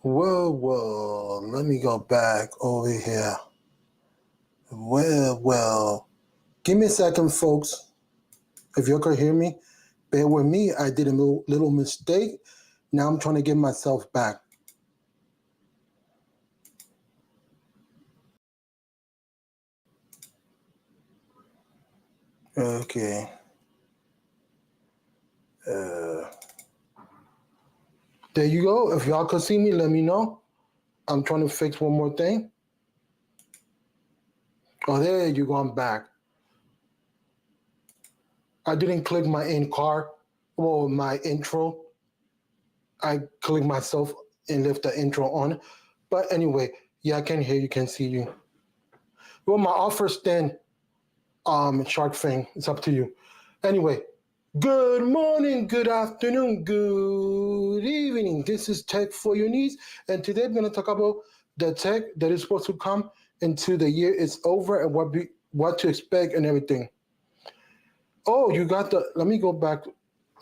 Well, let me go back over here. Well, give me a second, folks. If you can hear me, bear with me. I did a little mistake. Now I'm trying to get myself back. Okay. There you go. If y'all can see me, let me know. I'm trying to fix one more thing. Oh, there you go. I'm back. I didn't click my my intro. I clicked myself and left the intro on. But anyway, yeah, I can hear you, can see you. Well, my offer stand, Shark Fang, it's up to you. Anyway, good morning, good afternoon, good evening. This is Tech for Your Needs, and today I'm going to talk about the tech that is supposed to come into the year is over and what to expect and everything. Oh, you got the. Let me go back.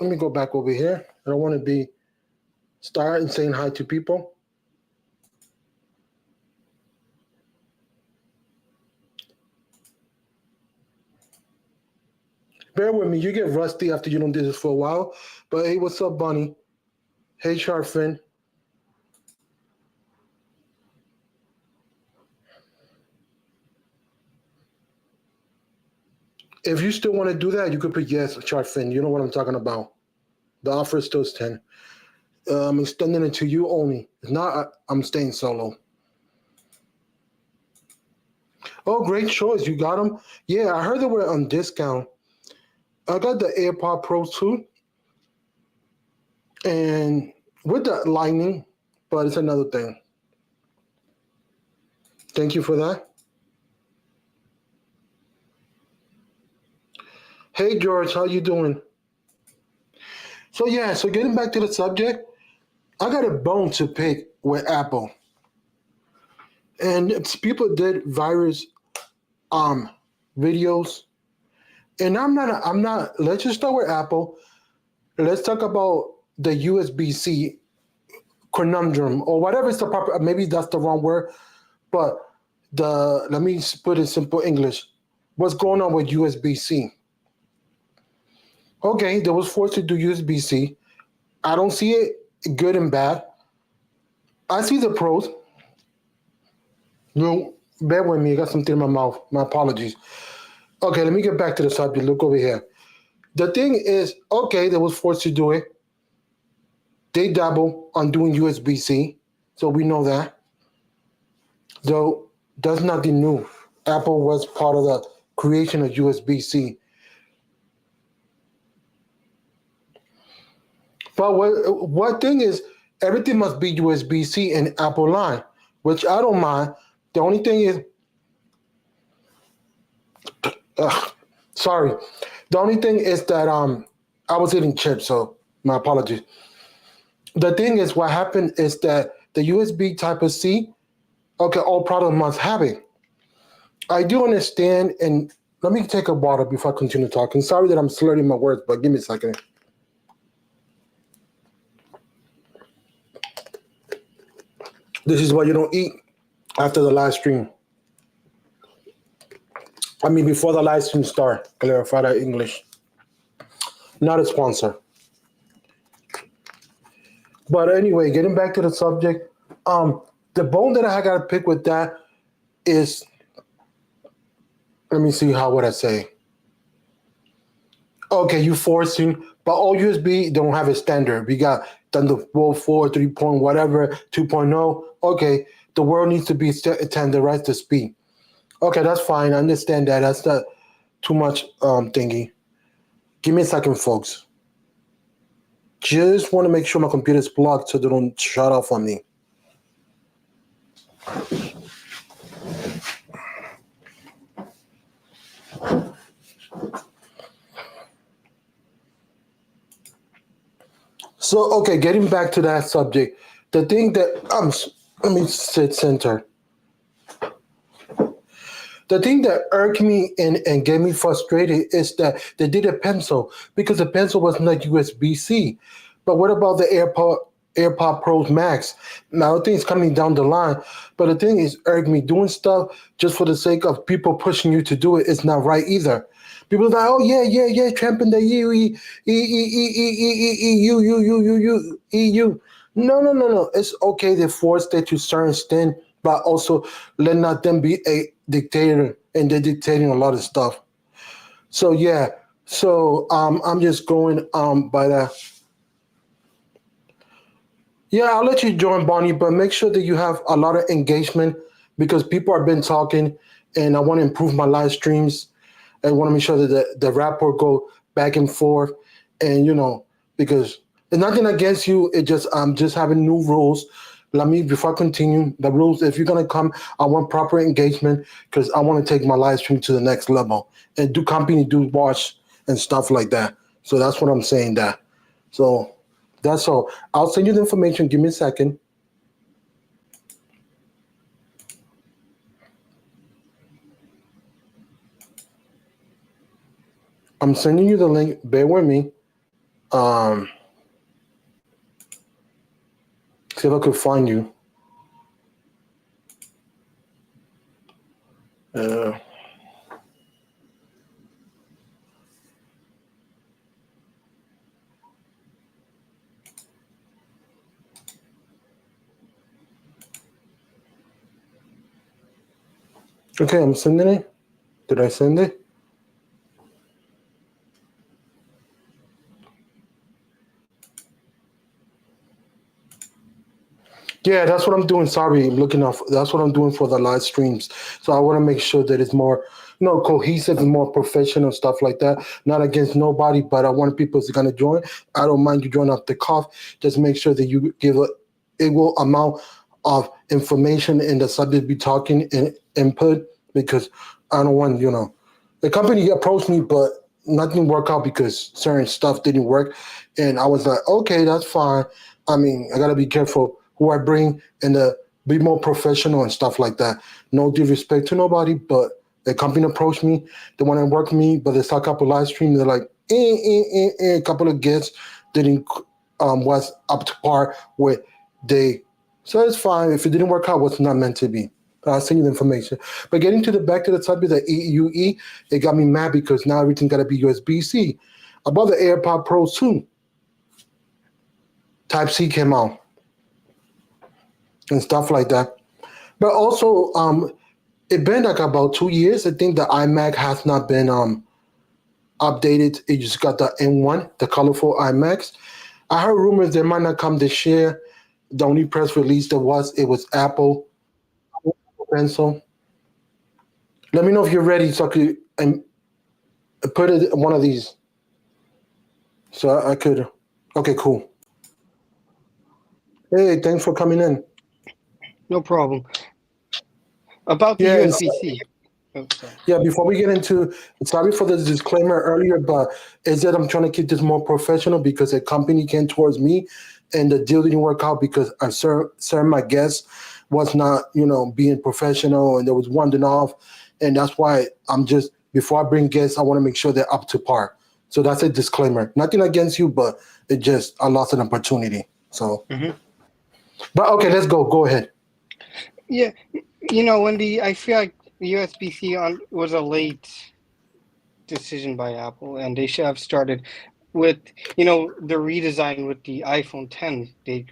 Let me go back over here. I don't want to be starting saying hi to people. Bear with me. You get rusty after you don't do this for a while. But hey, what's up, Bunny? Hey, Sharfin. If you still want to do that, you could put yes, Sharfin. You know what I'm talking about. The offer is still 10. I'm extending it to you only. If not, I'm staying solo. Oh, great choice. You got them? Yeah, I heard they were on discount. I got the AirPod Pro 2 and with the Lightning, but it's another thing. Thank you for that. Hey, George, how you doing? So getting back to the subject, I got a bone to pick with Apple. And people did virus videos. And let's just start with Apple. Let's talk about the USB-C conundrum or whatever is the proper, maybe that's the wrong word, but let me put it in simple English. What's going on with USB-C? Okay, they was forced to do USB-C. I don't see it good and bad. I see the pros. No, bear with me. I got something in my mouth. My apologies. Okay, let me get back to the subject. Look over here. The thing is, okay, they was forced to do it. They dabble on doing USB-C, so we know that. Though that's nothing new. Apple was part of the creation of USB-C. But what thing is, everything must be USB-C and Apple line, which I don't mind. The only thing is, sorry. The only thing is that I was eating chips, so my apologies. The thing is, what happened is that the USB Type of C, okay, all products must have it. I do understand, and let me take a water before I continue talking. Sorry that I'm slurring my words, but give me a second. This is what you don't eat after the live stream. I mean, before the live stream start. Clarify that English. Not a sponsor. But anyway, getting back to the subject, the bone that I got to pick with that is, let me see what I say. Okay, you forcing, but all USB don't have a standard. We got Thunderbolt 4, 3 point whatever, 2.0. Okay, the world needs to be standardized to speed. Okay, that's fine. I understand that. That's not too much thingy. Give me a second, folks. Just want to make sure my computer's plugged so they don't shut off on me. So, okay, getting back to that subject, the thing that let me sit center. The thing that irked me and get me frustrated is that they did a pencil because the pencil was not USB-C. But what about the AirPod AirPod Pros Max. Now the thing's coming down the line, but the thing is, Eric, me doing stuff just for the sake of people pushing you to do it is not right either. People are like, oh yeah, yeah, yeah, tramping the EU. No, no, no, no. It's okay to force that to certain extent, but also let not them be a dictator and they're dictating a lot of stuff. So yeah, so I'm just going by that. Yeah, I'll let you join Bonnie, but make sure that you have a lot of engagement because people have been talking, and I want to improve my live streams. I want to make sure that the rapport go back and forth, and because it's nothing against you. It just I'm just having new rules. Let me before I continue the rules. If you're gonna come, I want proper engagement because I want to take my live stream to the next level and do company do watch and stuff like that. So that's what I'm saying. That so that's all. I'll send you the information. Give me a second. I'm sending you the link. Bear with me. Um, See if I could find you. Uh, okay, I'm sending it. Did I send it? Yeah, that's what I'm doing. Sorry, I'm looking off. That's what I'm doing for the live streams. So I want to make sure that it's more, cohesive and more professional stuff like that. Not against nobody, but I want people to kind of join. I don't mind you joining off the cuff. Just make sure that you give a equal amount of information in the subject be talking and input because I don't want, the company approached me, but nothing worked out because certain stuff didn't work. And I was like, okay, that's fine. I mean, I gotta be careful who I bring and be more professional and stuff like that. No disrespect to nobody, but the company approached me. They want to work with me, but they saw a couple live streams. They're like, a couple of guests didn't was up to par with they. So it's fine. If it didn't work out, what's not meant to be. I'll send you the information. But getting to the back to the subject, the EUE, it got me mad because now everything got to be USB-C. I bought the AirPod Pro 2. Type C came out and stuff like that. But also, it been like about 2 years. I think the iMac has not been updated. It just got the M1, the colorful iMacs. I heard rumors they might not come this year. The only press release there was it was Apple Pencil. Let me know if you're ready so I could put it in one of these. So I could. Okay, cool. Hey, thanks for coming in. No problem. About the Yeah, USB-C. Oh, sorry. yeah. Before we get into, sorry for the disclaimer earlier, but is that I'm trying to keep this more professional because a company came towards me, and the deal didn't work out because a certain my guest was not, being professional, and there was wandering off, and that's why I'm just before I bring guests, I want to make sure they're up to par. So that's a disclaimer. Nothing against you, but it just I lost an opportunity. So, Hmm. but okay, let's go. Go ahead. Yeah, Wendy, I feel like USB-C was a late decision by Apple, and they should have started with, the redesign with the iPhone 10. They,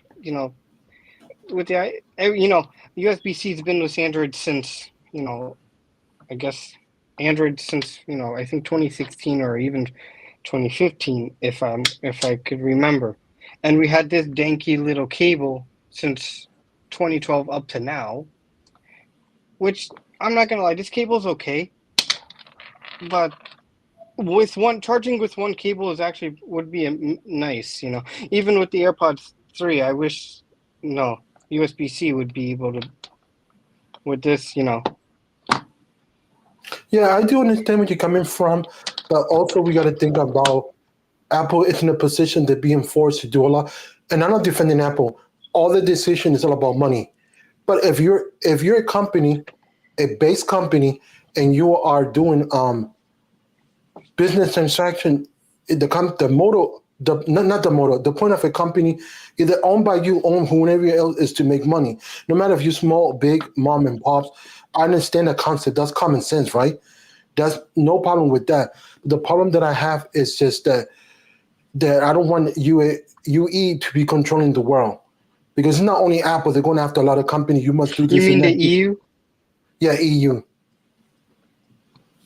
with USB-C has been with Android since, I guess Android since, I think 2016 or even 2015, if I could remember. And we had this danky little cable since 2012 up to now, which I'm not gonna lie, this cable's okay, but with one charging with one cable is actually would be nice. Even with the AirPods 3, I wish no USB-C would be able to with this. Yeah, I do understand where you're coming from, but also we got to think about Apple is in a position to being forced to do a lot. And I'm not defending Apple. All the decision is all about money. But if you're a company, a base company, and you are doing business transaction, the motto not the motto. The point of a company, either owned by you, owned whoever else, is to make money. No matter if you small, big, mom and pops. I understand the concept. That's common sense, right? That's no problem with that. The problem that I have is just that I don't want UE to be controlling the world, because it's not only Apple. They're going after a lot of companies. You must do You this mean and the that. EU? Yeah, EU.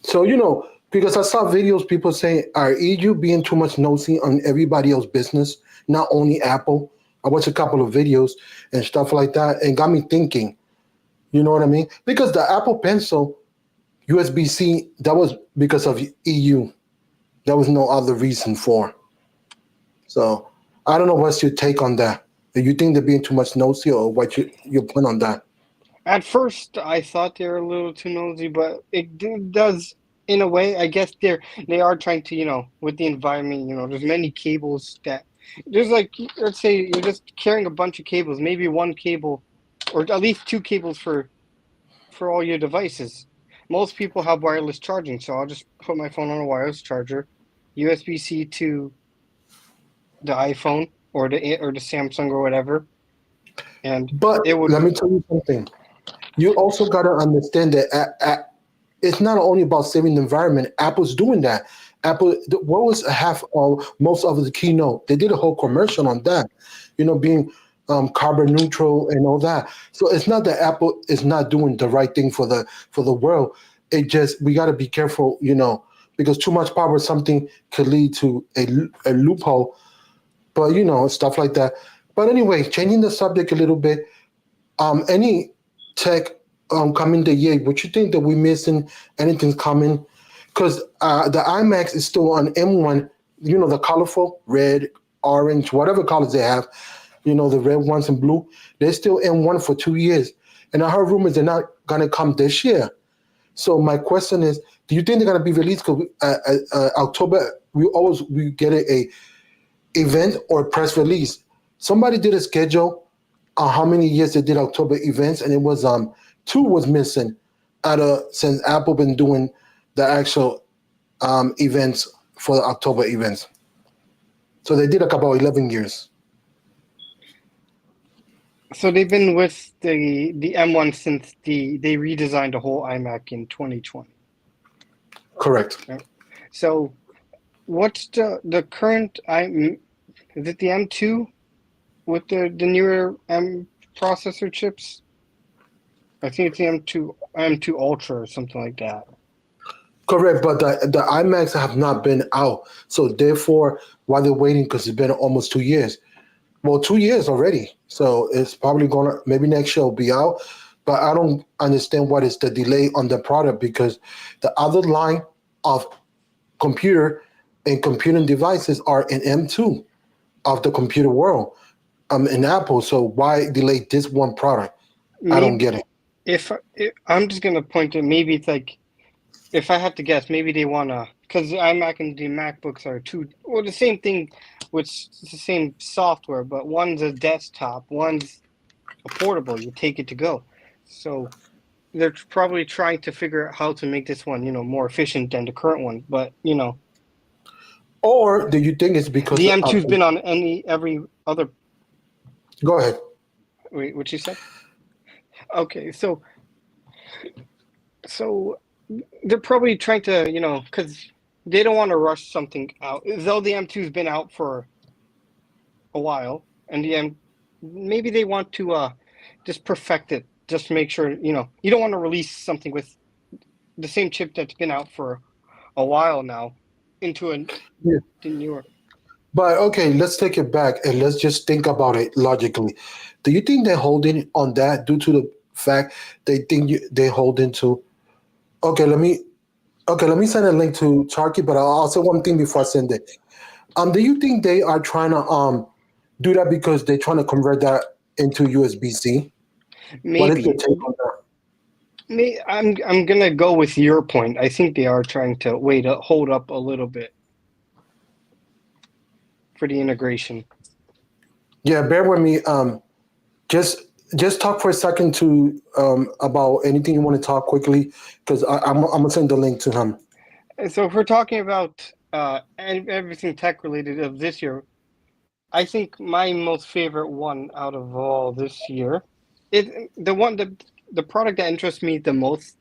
So because I saw videos people saying, "Are EU being too much nosy on everybody else's business, not only Apple?" I watched a couple of videos and stuff like that, and got me thinking. You know what I mean? Because the Apple Pencil USB-C, that was because of EU. There was no other reason for. So I don't know what's your take on that. Do you think they're being too much nosy, or what your point on that? At first, I thought they were a little too nosy, but does, in a way, I guess they are trying to, with the environment, there's many cables that there's like, let's say you're just carrying a bunch of cables, maybe one cable, or at least two cables for all your devices. Most people have wireless charging, so I'll just put my phone on a wireless charger, USB-C to the iPhone or the Samsung or whatever, and But it would. let me tell you something. You also got to understand that it's not only about saving the environment. Apple's doing that. What was half of most of the keynote? They did a whole commercial on that, being carbon neutral and all that. So it's not that Apple is not doing the right thing for the world. It just, we got to be careful, because too much power something could lead to a loophole. But stuff like that. But anyway, changing the subject a little bit. Any tech coming the year? What you think that we missing? Anything's coming? Because the IMAX is still on M1. The colorful red, orange, whatever colors they have. The red ones and blue. They're still M1 for 2 years, and I heard rumors they're not gonna come this year. So my question is, do you think they're gonna be released? Because October, we get a event or press release. Somebody did a schedule on how many years they did October events, and it was two was missing out of, since Apple been doing the actual events for the October events. So they did like about 11 years. So they've been with the M1 since they redesigned the whole iMac in 2020. Correct. Right? So what's the current is it the M2 with the newer M processor chips? I think it's the M2 Ultra or something like that. Correct, but the iMacs have not been out, so therefore, why they're waiting? Because it's been almost 2 years. Well, 2 years already, so it's probably gonna, maybe next year will be out. But I don't understand what is the delay on the product, because the other line of computer and computing devices are in M2 of the computer world, in Apple. So why delay this one product? I don't get it. If I'm just gonna point to, maybe it's like, if I had to guess, maybe they wanna, because the iMac and the MacBooks are the same thing, which is the same software, but one's a desktop, one's a portable. You take it to go. So they're probably trying to figure out how to make this one, more efficient than the current one. But Or do you think it's because the M2's been on every other? Go ahead. Wait, what you said? Okay, so they're probably trying to, because they don't want to rush something out. Though the M2's been out for a while, and maybe they want to just perfect it, just to make sure, you don't want to release something with the same chip that's been out for a while now into the newer. But okay, let's take it back and let's just think about it logically. Do you think they're holding on that due to the fact they think they're holding to? Okay, let me send a link to Charky, but I'll say one thing before I send it. Do you think they are trying to do that because they're trying to convert that into USB-C? What is Maybe. your take on that? I'm gonna go with your point. I think they are trying to hold up a little bit for the integration. Yeah, bear with me. Just talk for a second to about anything you want to talk quickly, because I'm gonna send the link to him. And so if we're talking about and everything tech related of this year, I think my most favorite one out of all this year, the product that interests me the most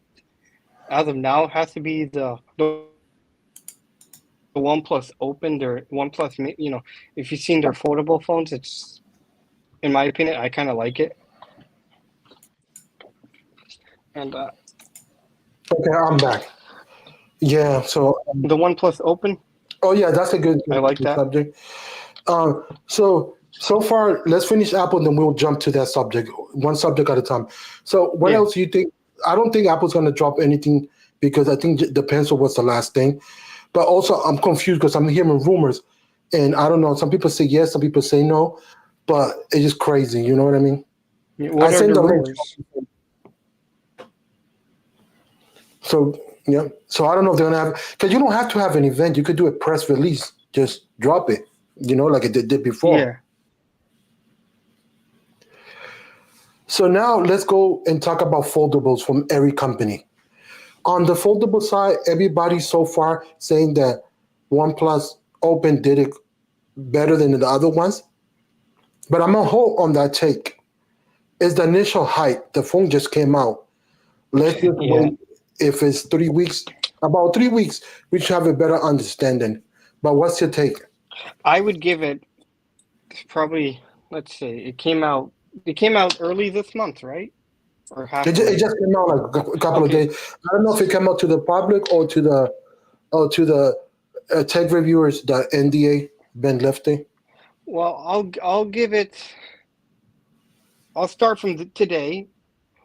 as of now has to be the OnePlus Open, their OnePlus. If you've seen their foldable phones, it's, in my opinion, I kind of like it. And Okay, I'm back. Yeah. So, the OnePlus Open, oh yeah, that's a good I like that. subject. So far, let's finish Apple, and then we'll jump to that subject, one subject at a time. So, what Yeah. else do you think? I don't think Apple's going to drop anything because I think it depends on what's the last thing. But also, I'm confused because I'm hearing rumors, and I don't know. Some people say yes, some people say no, but it's just crazy. You know what I mean? I What are sent the the link. rumors? So yeah. So I don't know if they're gonna have, because you don't have to have an event. You could do a press release. Just drop it. Like it did before. Yeah. So now let's go and talk about foldables from every company. On the foldable side, everybody so far saying that OnePlus Open did it better than the other ones. But I'm gonna hold on that take. It's the initial hype. The phone just came out. Let's just Yeah. wait. If it's 3 weeks, about 3 weeks, we should have a better understanding. But what's your take? I would give it probably, let's say it came out early this month, right? Or It halfway. just came out like a couple of Okay. days. I don't know if it came out to the public or to the tech reviewers that NDA been lifting. Well, I'll give it. I'll start from today,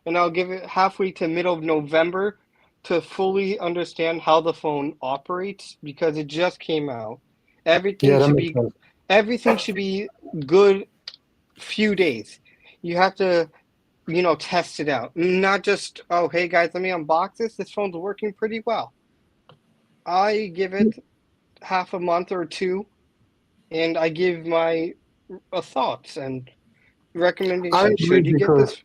and I'll give it halfway to middle of November to fully understand how the phone operates because it just came out. Everything Yeah, that should makes be sense. everything should be good few days. You have to, test it out. Not just, oh, hey guys, let me unbox this. This phone's working pretty well. I give it half a month or two, and I give my thoughts and I recommendations. agree Should you get because this?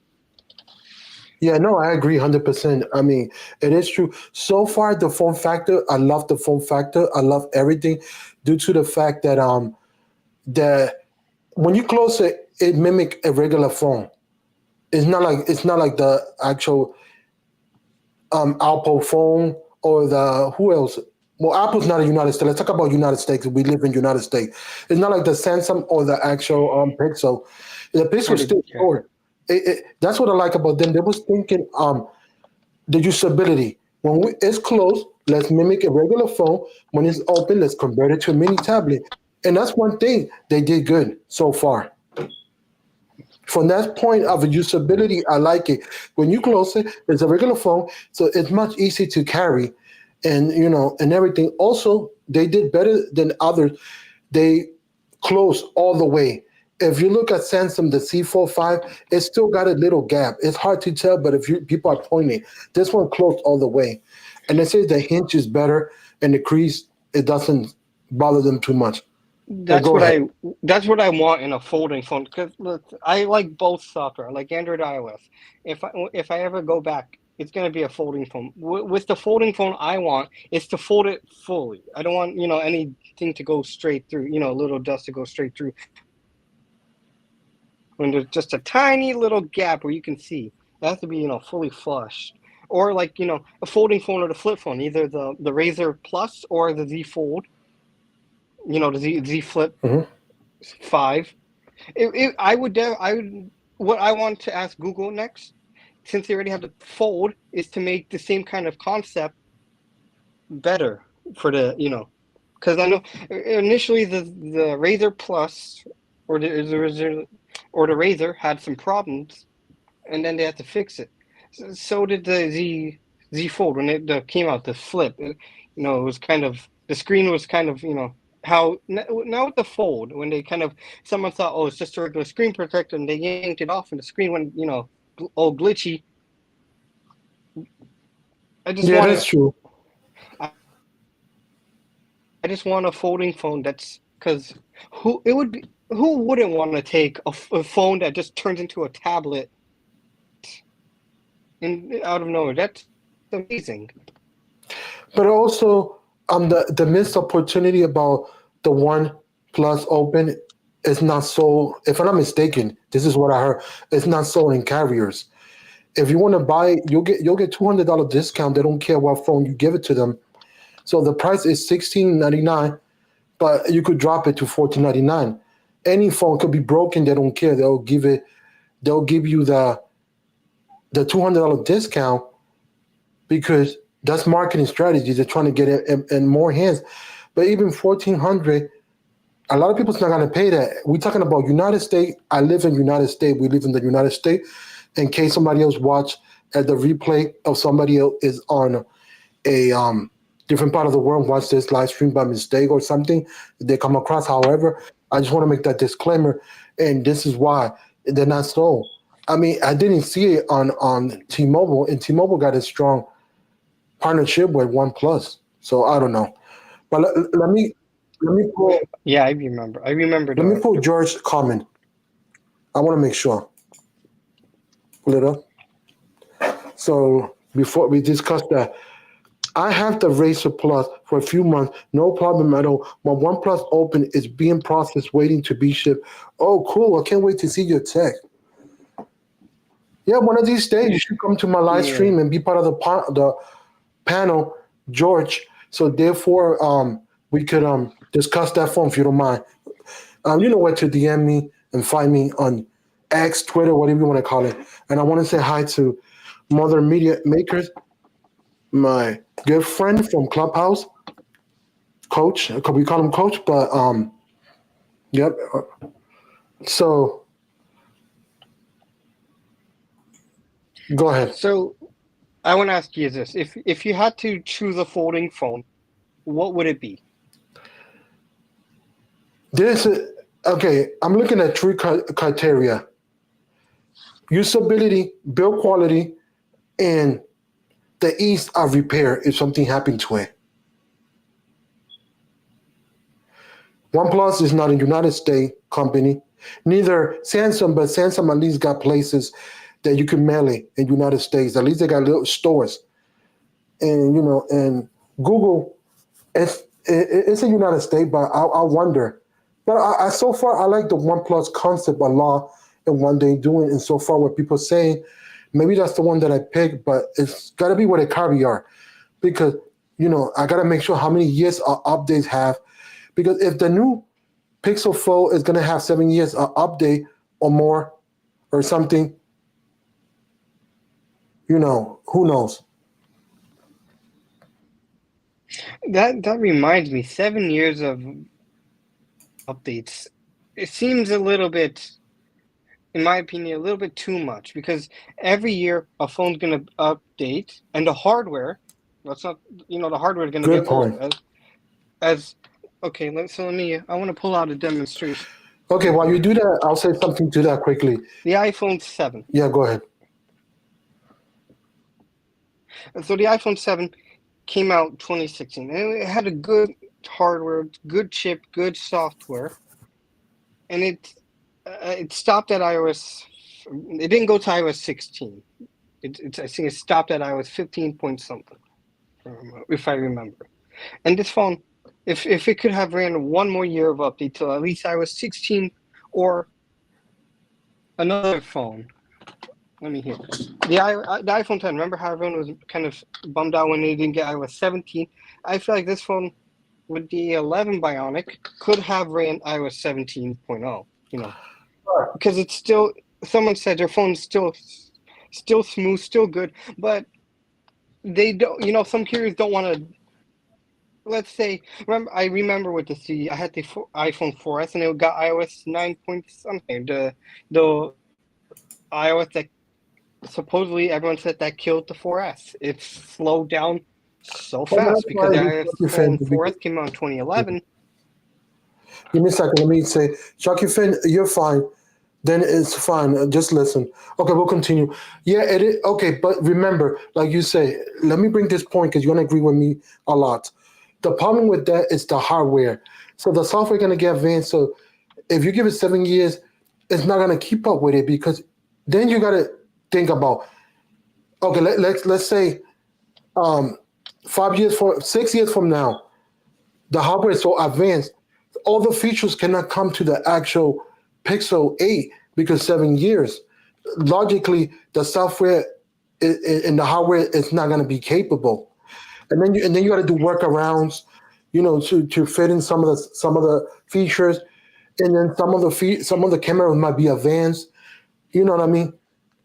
yeah, no, I agree 100%. I mean, it is true. So far, the form factor, I love the form factor. I love everything due to the fact that that when you close it, it mimic a regular phone. It's not like the actual Apple phone or the who else. Well, Apple's not a United States. Let's talk about United States. We live in United States. It's not like the Samsung or the actual Pixel. The Pixel is still Yeah. short. That's what I like about them. They was thinking the usability. It's closed, let's mimic a regular phone. When it's open, let's convert it to a mini tablet. And that's one thing they did good so far. From that point of usability, I like it. When you close it, it's a regular phone, so it's much easier to carry, and and everything. Also, they did better than others. They closed all the way. If you look at Samsung, the C45, it's still got a little gap. It's hard to tell, but if people are pointing, this one closed all the way. And they say the hinge is better and the crease, it doesn't bother them too much. That's Go what ahead. I want in a folding phone because I like both software, I like Android, iOS. If I ever go back, it's gonna be a folding phone. With the folding phone I want is to fold it fully. I don't want anything to go straight through. A little dust to go straight through. When there's just a tiny little gap where you can see, it has to be fully flush. Or like a folding phone or the flip phone, either the Razer Plus or the Z Fold. The Z Flip Mhm. 5. I would. What I want to ask Google next, since they already have the Fold, is to make the same kind of concept better for because I know initially the Razer Plus or the Razer had some problems, and then they had to fix it. So did the Z Fold when it came out. The Flip, it was kind of, the screen was kind of, how now with the Fold, when they kind of, someone thought, oh, it's just a regular screen protector, and they yanked it off, and the screen went all glitchy. I just Yeah, want that's it. true. I just want a folding phone that's, because who wouldn't want to take a phone that just turns into a tablet out of nowhere? That's amazing. But also, the missed opportunity about the One Plus Open is not sold. If I'm not mistaken, this is what I heard. It's not sold in carriers. If you want to buy it, you'll get $200 discount. They don't care what phone you give it to them. So the price is 16.99, but you could drop it to 14.99. Any phone could be broken. They don't care. They'll give you the $200 discount because that's marketing strategy. They're trying to get it in more hands. But even 1400, a lot of people's not going to pay that. We're talking about United States. I live in United States. We live in the United States. In case somebody else watch at the replay of somebody else is on a different part of the world, watch this live stream by mistake or something they come across. However, I just want to make that disclaimer, and this is why they're not sold. I mean, I didn't see it on T-Mobile, and T-Mobile got a strong partnership with OnePlus. So I don't know, but let me pull Yeah, I remember. I remember. let me pull George comment. I want to make sure. Pull it up. So before we discuss that, I have the Racer Plus for a few months, no problem at all. My OnePlus Open is being processed, waiting to be shipped. Oh, cool! I can't wait to see your text. Yeah, one of these days you should come to my live Yeah. stream and be part of the panel, George. So therefore, we could discuss that phone if you don't mind. You know where to DM me and find me on X, Twitter, whatever you want to call it. And I want to say hi to Mother Media Makers, my good friend from Clubhouse, Coach. We call him Coach, but yep. So go ahead. So I want to ask you this: if you had to choose a folding phone, what would it be? This is okay. I'm looking at three criteria: usability, build quality, and the ease of repair if something happened to it. OnePlus is not a United States company, neither Samsung, but Samsung at least got places that you can mail it in United States. At least they got little stores, and and Google, it's a United States, but I wonder. But I so far I like the OnePlus concept a lot and what they doing, and so far what people saying, maybe that's the one that I picked, but it's got to be with a caveat because I got to make sure how many years updates have, because if the new Pixel Fold is gonna have 7 years update or more or something, who knows? That reminds me, 7 years of updates. It seems a little bit, in my opinion, a little bit too much because every year a phone's gonna update and the hardware. That's not, the hardware is gonna Good get older. point. As okay, let me. I want to pull out a demonstration. Okay, while you do that, I'll say something to that quickly. The iPhone 7. Yeah, go ahead. And so the iPhone 7 came out 2016, and it had a good hardware, good chip, good software, and it stopped at iOS. It didn't go to iOS 16. I think it stopped at iOS 15 point something, if I remember. And this phone, if it could have ran one more year of update till at least iOS 16 or another phone. Let me hear. The iPhone 10. Remember how everyone was kind of bummed out when they didn't get iOS 17? I feel like this phone with the 11 Bionic could have ran iOS 17.0. Because it's still. Someone said their phone's still smooth, still good, but they don't. Some carriers don't want to. Let's say, I remember with I had the iPhone 4S and it got iOS 9 point something. The iOS that supposedly everyone said that killed the 4S. It slowed down so fast because the iPhone 4S came out in 2011. Give me a second. Let me say, Chucky Finn, you're fine. Then it's fine. Just listen. Okay, we'll continue. Yeah, it is. Okay, but remember, like you say, let me bring this point because you're going to agree with me a lot. The problem with that is the hardware. So the software going to get advanced. So if you give it 7 years, it's not going to keep up with it because then you got to think about, okay, let's say 6 years from now, the hardware is so advanced, all the features cannot come to the actual Pixel 8 because 7 years. Logically, the software and the hardware is not going to be capable. And then you got to do workarounds, to fit in some of the features, and then some of the cameras might be advanced. You know what I mean?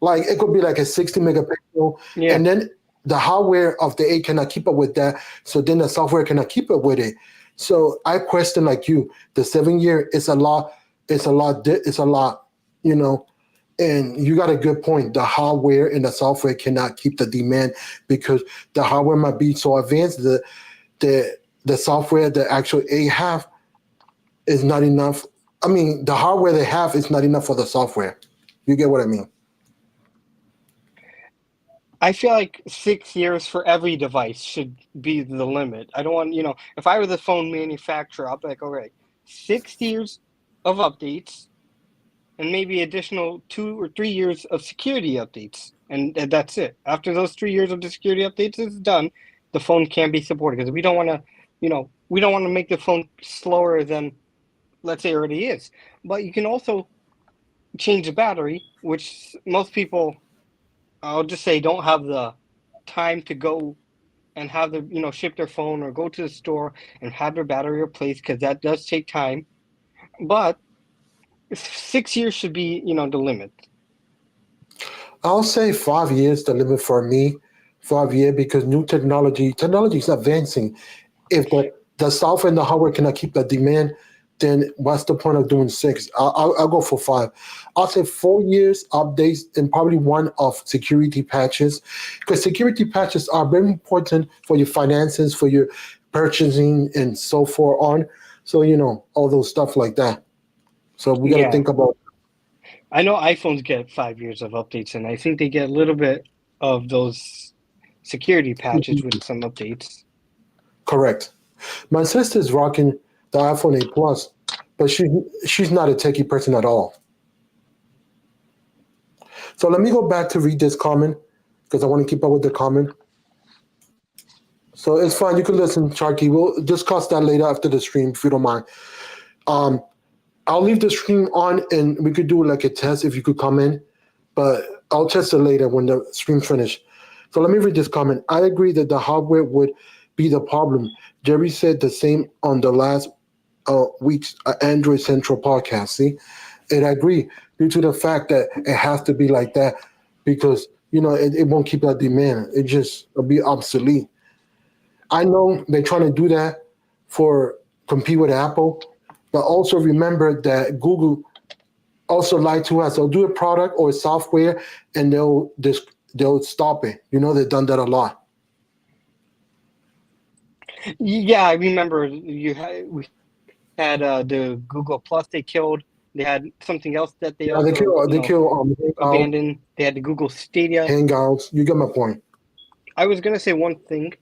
Like it could be like a 60 megapixel, Yeah. and then the hardware of the 8 cannot keep up with that. So then the software cannot keep up with it. So I question like you, the 7 year is a lot. It's a lot. It's a lot. You know, and you got a good point. The hardware and the software cannot keep the demand because the hardware might be so advanced. The software, the actual A have, is not enough. I mean, the hardware they have is not enough for the software. You get what I mean? I feel like 6 years for every device should be the limit. I don't want, if I were the phone manufacturer, I'll be like, all right, 6 years of updates and maybe additional 2 or 3 years of security updates. And that's it. After those 3 years of the security updates is done, the phone can be supported because we don't want to, we don't want to make the phone slower than, let's say, it already is. But you can also change the battery, which most people, I'll just say, don't have the time to go and have the ship their phone or go to the store and have their battery replaced because that does take time. But 6 years should be the limit. I'll say 5 years the limit for me. 5 year because new technology is advancing. If the software and the hardware cannot keep the demand, then what's the point of doing 6? I'll go for 5. I'll say 4 years updates and probably one of security patches, because security patches are very important for your finances, for your purchasing, and so forth on. So all those stuff like that. So we got to Yeah. think about. I know iPhones get 5 years of updates, and I think they get a little bit of those security patches with some updates. Correct. My sister's rocking the iPhone 8 Plus, but she's not a techie person at all. So let me go back to read this comment because I want to keep up with the comment. So it's fine. You can listen, Sharky. We'll discuss that later after the stream if you don't mind. I'll leave the stream on and we could do like a test if you could come in, but I'll test it later when the stream's finished. So let me read this comment. I agree that the hardware would be the problem. Jerry said the same on the last week's Android Central podcast. See, and I agree due to the fact that it has to be like that because it won't keep that demand. It'll be obsolete. I know they're trying to do that for compete with Apple, but also remember that Google also lied to us. They'll do a product or a software and they'll stop it. They've done that a lot. Yeah, I remember we had the Google Plus they killed. They had something else that they also abandoned. They had the Google Stadia. Hangouts. You get my point. I was gonna say one thing.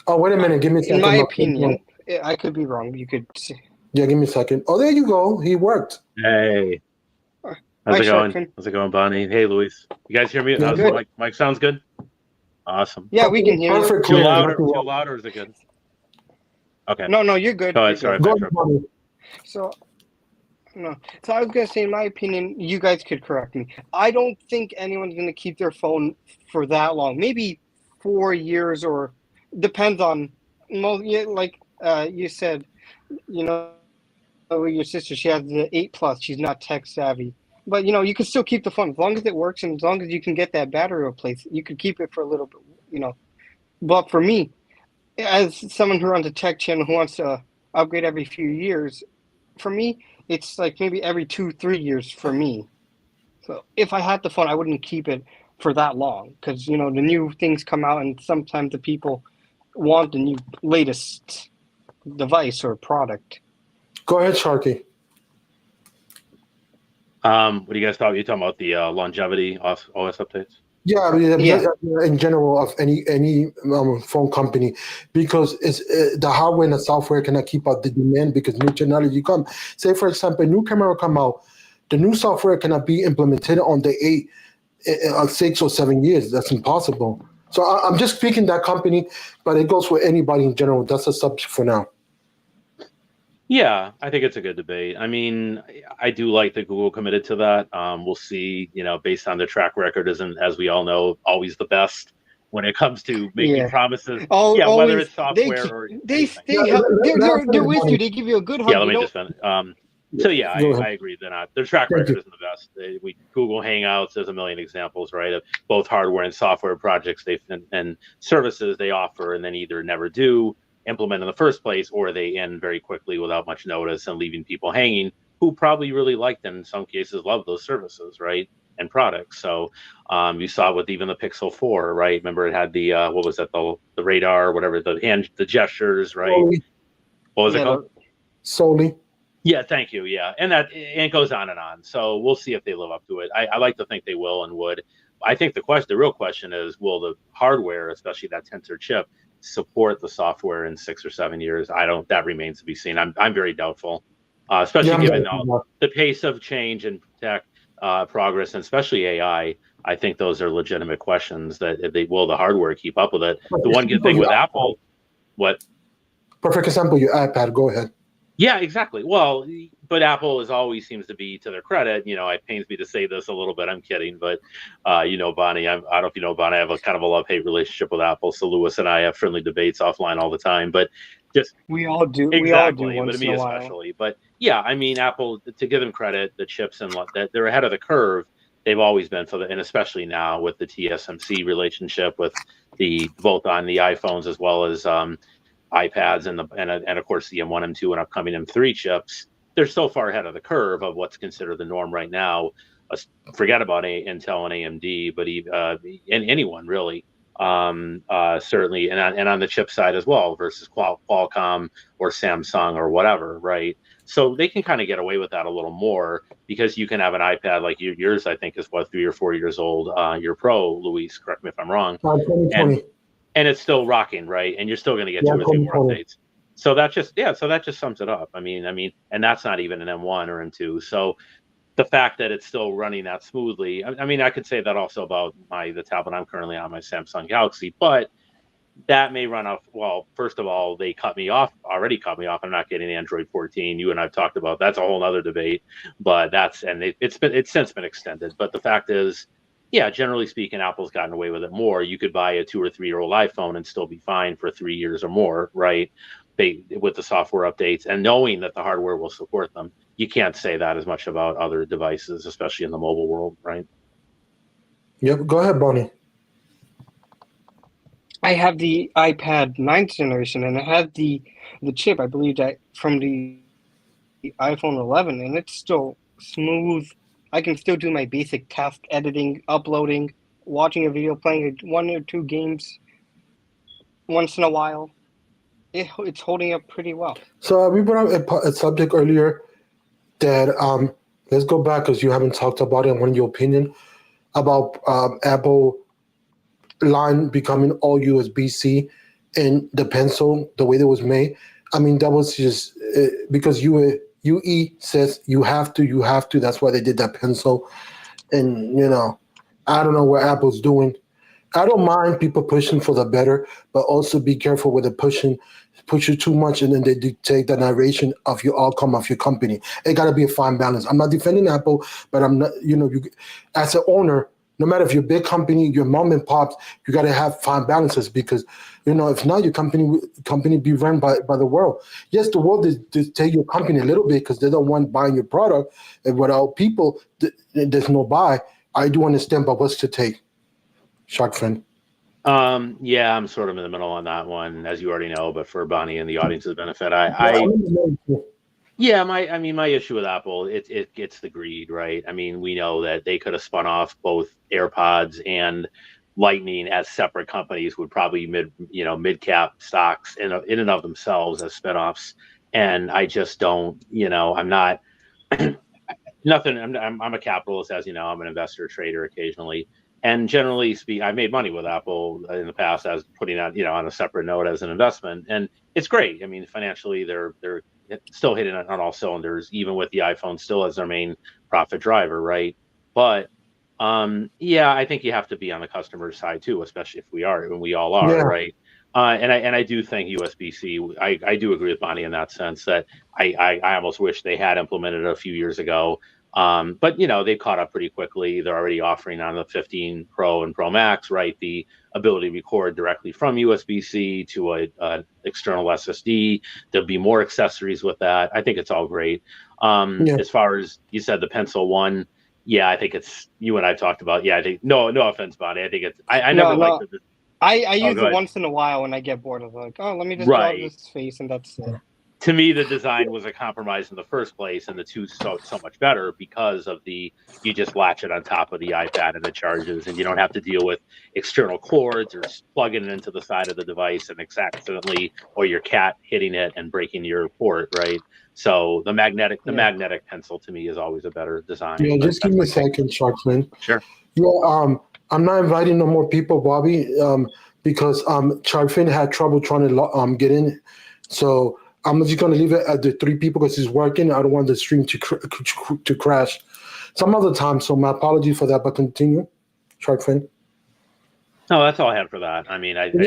Oh, wait a minute. Give me a second. In my opinion, I could be wrong. You could say. Yeah, give me a second. Oh, there you go. He worked. Hey. How's it going? Sharkin. How's it going, Bonnie? Hey, Luis. You guys hear me? How's good. Mike sounds good? Awesome. Yeah, we can hear you. Perfect. Too loud or is it good? Okay. No, you're good. Go ahead. Sorry. Go ahead, Bonnie. So I was gonna say, in my opinion, you guys could correct me. I don't think anyone's gonna keep their phone for that long. Maybe 4 years, or depends on. Like you said, your sister, she has the 8 Plus. She's not tech savvy, but you can still keep the phone as long as it works and as long as you can get that battery replaced. You could keep it for a little bit, But for me, as someone who runs a tech channel who wants to upgrade every few years, for me, it's like maybe every 2-3 years for me. So if I had the phone, I wouldn't keep it for that long because, the new things come out and sometimes the people want the new latest device or product. Go ahead, Sharky. What do you guys talk? You talking about the longevity OS updates? Yeah, in general of any phone company, because it's the hardware and the software cannot keep up the demand because new technology come. Say for example, a new camera come out, the new software cannot be implemented on the 6 or 7 years. That's impossible. So I'm just speaking that company, but it goes for anybody in general. That's a subject for now. Yeah, I think it's a good debate. I mean, I do like that Google committed to that. We'll see, based on the track record isn't, as we all know, always the best when it comes to making Yeah. promises. All Yeah, whether always it's software or they anything. they help. Let They're us with you. finish. They give you a good Yeah, hug. let You me don't. just finish. So yeah, Go ahead. I agree. They're not. Their track Thank record you. isn't the best. Google Hangouts. There's a million examples, right, of both hardware and software projects and services they offer, and then either never do implement in the first place, or they end very quickly without much notice and leaving people hanging who probably really liked and in some cases love those services, right, and products. So you saw with even the Pixel 4, right? Remember it had the what was that, the radar, whatever, the gestures, right? Solely. What was it Yeah, called? Solely. Yeah, thank you. Yeah, and it goes on and on. So we'll see if they live up to it. I like to think they will and would. I think the real question is, will the hardware, especially that Tensor chip, support the software in 6 or 7 years? That remains to be seen. I'm very doubtful, especially Yeah, given the pace of change and tech progress, and especially AI. I think those are legitimate questions. That will the hardware keep up with it? The one good thing with Apple, what? Perfect example, your iPad. Go ahead. Yeah, exactly. Well, but Apple always seems to be, to their credit, it pains me to say this a little bit. I'm kidding, but Bonnie, I don't know if you know Bonnie, I have a kind of a love-hate relationship with Apple. So Louis and I have friendly debates offline all the time, but just we all do. exactly, We all do but once me in a while. especially. But yeah, I mean, Apple, to give them credit, the chips and that they're ahead of the curve. They've always been and especially now with the TSMC relationship with both on the iPhones as well as iPads and of course the M1, M2, and upcoming M3 chips. They're so far ahead of the curve of what's considered the norm right now. Forget about Intel and AMD, but and anyone really, certainly, and on the chip side as well versus Qualcomm or Samsung or whatever, right? So they can kind of get away with that a little more because you can have an iPad like yours. I think is 3 or 4 years old. Your Pro, Luis, correct me if I'm wrong. 2020. And it's still rocking, right? And you're still going to get 2 or 3 more updates. So that just sums it up. I mean, and that's not even an M1 or M2. So the fact that it's still running that smoothly, I mean, I could say that also about the tablet I'm currently on, my Samsung Galaxy, but that may run off. Well, first of all, they already cut me off. I'm not getting Android 14. You and I've talked about that's a whole other debate, but it's since been extended. But the fact is, yeah, generally speaking, Apple's gotten away with it more. You could buy a 2 or 3 year old iPhone and still be fine for 3 years or more, right? With the software updates and knowing that the hardware will support them. You can't say that as much about other devices, especially in the mobile world, right? Yep. Go ahead, Bonnie. I have the iPad 9th generation, and I have the chip. I believe that from the iPhone 11, and it's still smooth. I can still do my basic task editing, uploading, watching a video, playing 1 or 2 games once in a while. It's holding up pretty well. So we brought up a subject earlier that let's go back because you haven't talked about it. I want your opinion about Apple line becoming all USB-C and the pencil, the way that was made. I mean, that was just because UE says you have to. That's why they did that pencil. And, I don't know what Apple's doing. I don't mind people pushing for the better, but also be careful with the push you too much, and then they dictate the narration of your outcome of your company. It got to be a fine balance. I'm not defending Apple, but I'm not, you as an owner, no matter if you're a big company, your mom and pops, you got to have fine balances because, if not, your company be run by the world. Yes, the world is take your company a little bit because they don't want buying your product, and without people, there's no buy. I do understand, but what's to take? Shark friend. Yeah, I'm sort of in the middle on that one, as you already know, but for Bonnie and the audience's benefit, my issue with Apple, it gets the greed, right? I mean, we know that they could have spun off both AirPods and Lightning as separate companies, would probably mid cap stocks in and of themselves as spinoffs. And I just don't, I'm not nothing. I'm a capitalist, as you know. I'm an investor, trader occasionally. And generally speaking, I've made money with Apple in the past as putting out, on a separate note as an investment. And it's great. I mean, financially, they're still hitting on all cylinders, even with the iPhone still as their main profit driver, right? But Yeah, I think you have to be on the customer side too, especially if we are, and we all are, Yeah. right? And I do think USB-C. I do agree with Bonnie in that sense that I almost wish they had implemented it a few years ago. But they caught up pretty quickly. They're already offering on the 15 Pro and Pro Max, right? The ability to record directly from USB-C to a external SSD. There'll be more accessories with that. I think it's all great. Yeah. As far as you said, the Pencil One. Yeah, I think it's you and I talked about. Yeah, I think no offense, Bonnie. I think it's I No, never liked no. the I oh, use go it ahead. once in a while when I get bored of like, oh, let me just draw Right. this face and that's it. To me, the design was a compromise in the first place, and the two so much better because of you just latch it on top of the iPad and it charges, and you don't have to deal with external cords or plugging it into the side of the device and accidentally or your cat hitting it and breaking your port, right? So the magnetic pencil to me is always a better design. Yeah, but just give me a second, Sharkman. Sure. Yeah, I'm not inviting no more people, Bobby, because Sharkfin had trouble trying to get in. So I'm just gonna leave it at the 3 people because it's working. I don't want the stream to crash some other time. So my apologies for that, but continue, Sharkfin. No, that's all I had for that. I mean, I think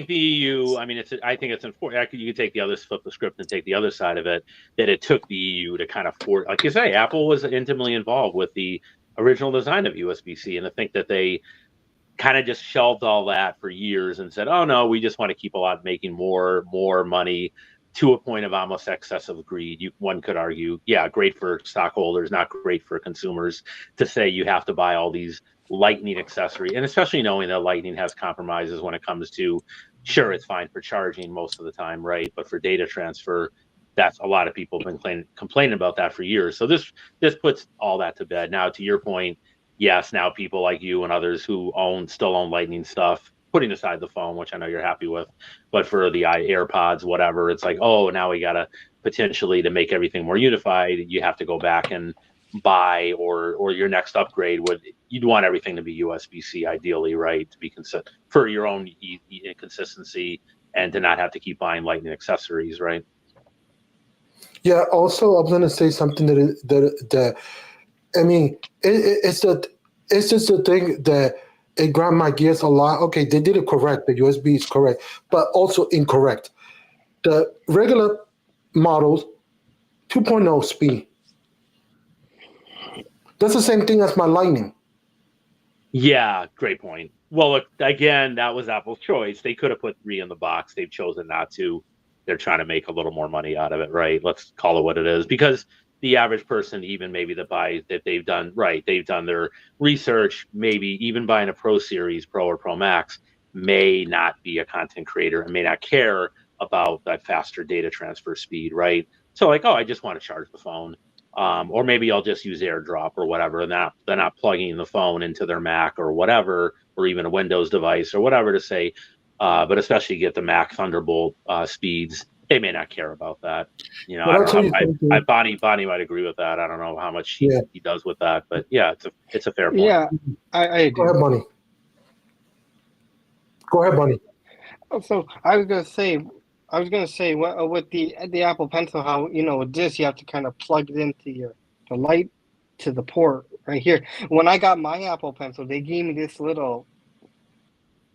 the EU. I mean, I think it's important. You could take the other, flip the script, and take the other side of it. That it took the EU to kind of force, like you say, Apple was intimately involved with the original design of USB-C, and I think that they kind of just shelved all that for years and said, "Oh no, we just want to keep making more money." To a point of almost excessive greed. One could argue, yeah, great for stockholders, not great for consumers, to say you have to buy all these Lightning accessory, and especially knowing that Lightning has compromises when it comes to, sure, it's fine for charging most of the time, right? But for data transfer, that's a lot of people have been complaining about that for years. So this puts all that to bed. Now, to your point, yes, now people like you and others who still own Lightning stuff, putting aside the phone, which I know you're happy with, but for the AirPods, whatever, it's like, oh, now we got to potentially, to make everything more unified, you have to go back and buy or your next upgrade you'd want everything to be USB-C ideally, right? To be for your own consistency and to not have to keep buying Lightning accessories, right? Yeah. Also, I'm gonna say something that I mean, it's just the thing that it grind my gears a lot. Okay, they did it correct. The USB is correct, but also incorrect. The regular models, 2.0 speed. That's the same thing as my Lightning. Yeah, great point. Well, look, again, that was Apple's choice. They could have put 3 in the box. They've chosen not to. They're trying to make a little more money out of it, right? Let's call it what it is. Because the average person, even maybe they've done their research, maybe even buying a Pro Series, Pro or Pro Max, may not be a content creator and may not care about that faster data transfer speed, right? So like, oh, I just want to charge the phone. Or maybe I'll just use AirDrop or whatever, and they're not plugging the phone into their Mac or whatever, or even a Windows device or whatever to say. But especially get the Mac Thunderbolt speeds, they may not care about that. I don't know. Bonnie might agree with that. I don't know how much he does with that, but yeah, it's a fair point. Yeah, I Go ahead, Bonnie. So I was gonna say with the Apple Pencil, how with this you have to kind of plug it into the light to the port right here. When I got my Apple Pencil, they gave me this little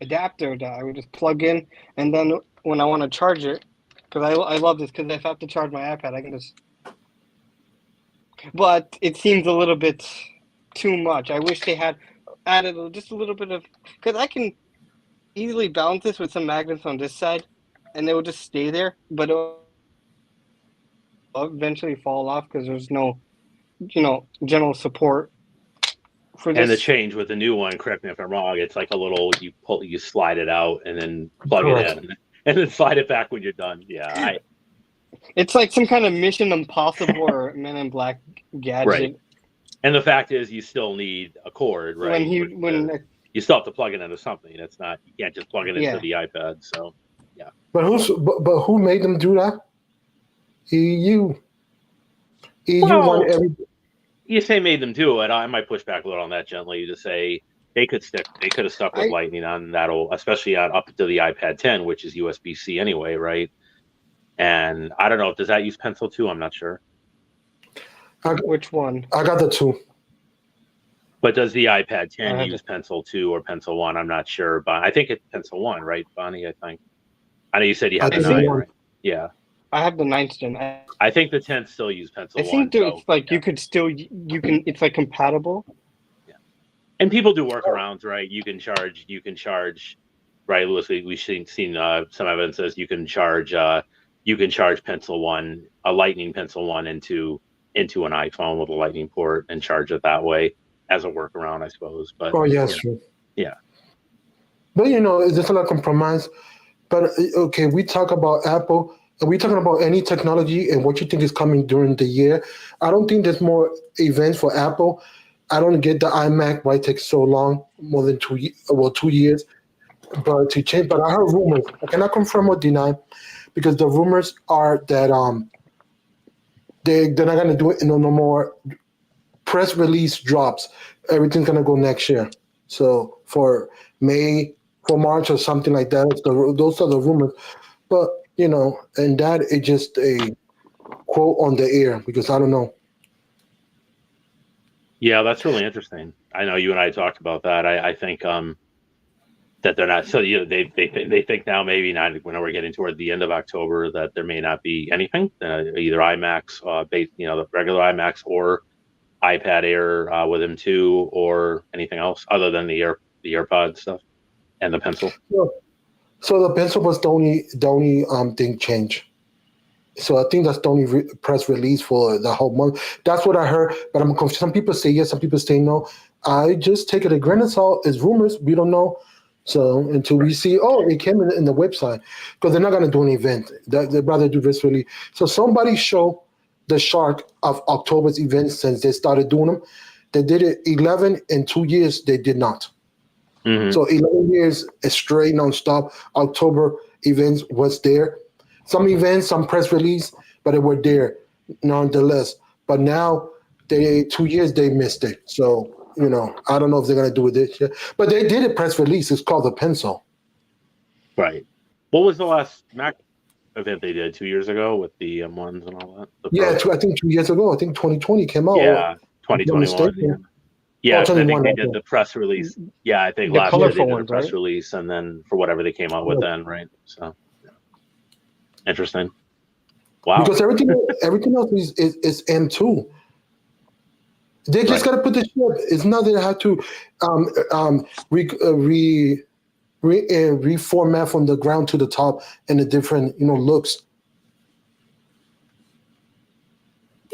adapter that I would just plug in, and then when I want to charge it, because I love this, because if I have to charge my iPad, I can just. But it seems a little bit too much. I wish they had added just a little bit of, because I can easily balance this with some magnets on this side, and they will just stay there, but it'll eventually fall off because there's no, general support for this. And the change with the new one, correct me if I'm wrong, it's like a little, you slide it out and then plug it in, and then slide it back when you're done. Yeah, it's like some kind of Mission Impossible or Men in Black gadget. Right. And the fact is, you still need a cord, right? You still have to plug it into something. It's not, you can't just plug it into the iPad. So, yeah. But who made them do that? EU. Well, you say made them do it. I might push back a little on that gently to say they could have stuck with Lightning on that, especially up to the iPad 10, which is USB-C anyway, right? And I don't know, does that use Pencil too? I'm not sure. Which one? I got the 2. But does the iPad 10 have use Pencil 2 or Pencil 1? I'm not sure, but I think it's Pencil 1, right, Bonnie? I think. I know you said you have I the think 9, one. right? Yeah. I have the 9th gen. I think the 10 still use Pencil I 1. think So, it's like yeah. you could still you can it's like compatible. And people do workarounds, right? You can charge, right, Louis? We've seen some evidence says you can charge Pencil 1, a Lightning Pencil 1 into an iPhone with a Lightning port and charge it that way as a workaround, I suppose. But Oh, yeah, that's true. yeah. But it's just a lot of compromise. But okay, we talk about Apple, and we talking about any technology and what you think is coming during the year. I don't think there's more events for Apple. I don't get the iMac why it takes so long, more than 2 years, but to change. But I heard rumors. I cannot confirm or deny, because the rumors are that they're not gonna do it. No more press release drops. Everything's gonna go next year. So for March or something like that. Those are the rumors. But and that is just a quote on the air, because I don't know. Yeah, that's really interesting. I know you and I talked about that. I think that they're not. So they think now maybe not when we're getting toward the end of October that there may not be anything, either iMacs, the regular iMacs or iPad Air with M2 or anything else other than the AirPod stuff and the Pencil. So the Pencil was the only thing change. So I think that's the only press release for the whole month. That's what I heard, but I'm confused. Some people say yes, some people say no. I just take it a grain of salt. It's rumors. We don't know. So until we see, it came in the website, because they're not going to do an event. They'd rather do this release. So somebody show the chart of October's events since they started doing them. They did it 11 in 2 years. They did not. Mm-hmm. So 11 years straight nonstop. October events was there. Some events, some press release, but they were there nonetheless. But now 2 years they missed it. So I don't know if they're gonna do it this year. But they did a press release. It's called the Pencil. Right. What was the last Mac event they did 2 years ago with the M1s and all that? I think 2 years ago. I think 2020 came out. Yeah, 2021. Yeah, I think they did the press release. Yeah, I think last year they did a press release, and then for whatever they came out with then, right? So interesting. Wow. Because everything else is M2. They just got to put the chip. It's not that they have to reformat from the ground to the top and the different looks.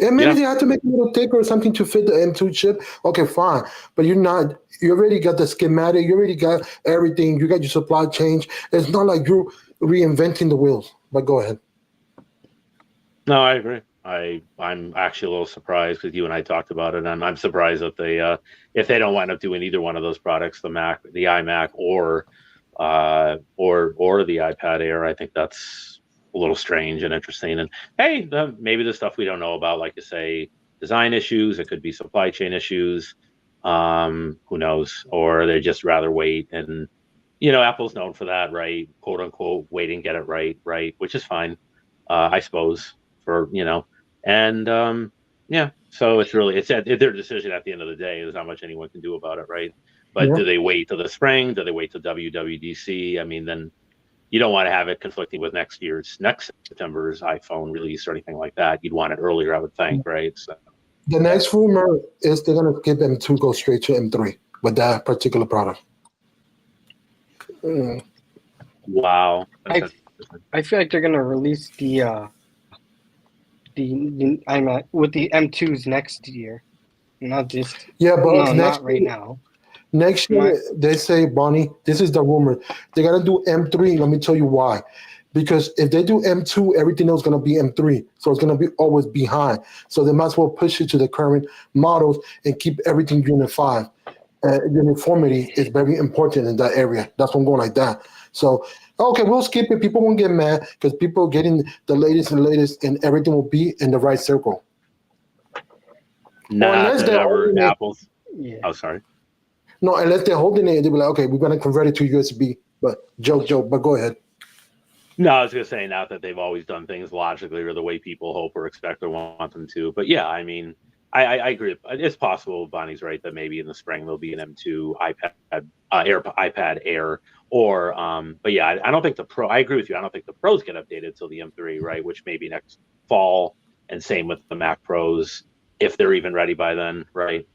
And maybe they have to make a little thicker or something to fit the M2 chip. Okay, fine. But you already got the schematic. You already got everything. You got your supply chain. It's not like you're reinventing the wheels. But go ahead. No, I agree. I'm actually a little surprised because you and I talked about it, and I'm surprised that they if they don't wind up doing either one of those products, the iMac or the iPad Air. I think that's a little strange and interesting. And hey, maybe the stuff we don't know about, like you say, design issues. It could be supply chain issues. Who knows? Or they just rather wait. And Apple's known for that, right? "Quote unquote," wait and get it right, which is fine, I suppose. And so it's their decision at the end of the day. There's not much anyone can do about it, right? But do they wait till the spring? Do they wait till WWDC? I mean, then you don't want to have it conflicting with next September's iPhone release or anything like that. You'd want it earlier, I would think, right? So the next rumor is they're going to get M2 go straight to M3 with that particular product. Wow. I feel like they're going to release the iMac with the M2s next year, not this. Yeah, but no, not right now. Next year, they say, Bonnie, this is the rumor. They're going to do M3. Let me tell you why. Because if they do M2, everything else is going to be M3. So it's going to be always behind. So they might as well push it to the current models and keep everything unified. Uniformity is very important in that area. That's why I'm going like that. So, okay, we'll skip it. People won't get mad because people getting the latest and everything will be in the right circle. Apple's. Yeah. Oh, sorry. No, unless they're holding it, they'll be like, okay, we're going to convert it to USB. But joke, but go ahead. No, I was going to say, not that they've always done things logically or the way people hope or expect or want them to. But yeah, I mean, I agree. It's possible. Bonnie's right that maybe in the spring there'll be an M2 iPad Air, or but yeah, I don't think the Pro. I agree with you. I don't think the Pros get updated till the M3, right? Which may be next fall, and same with the Mac Pros if they're even ready by then, right?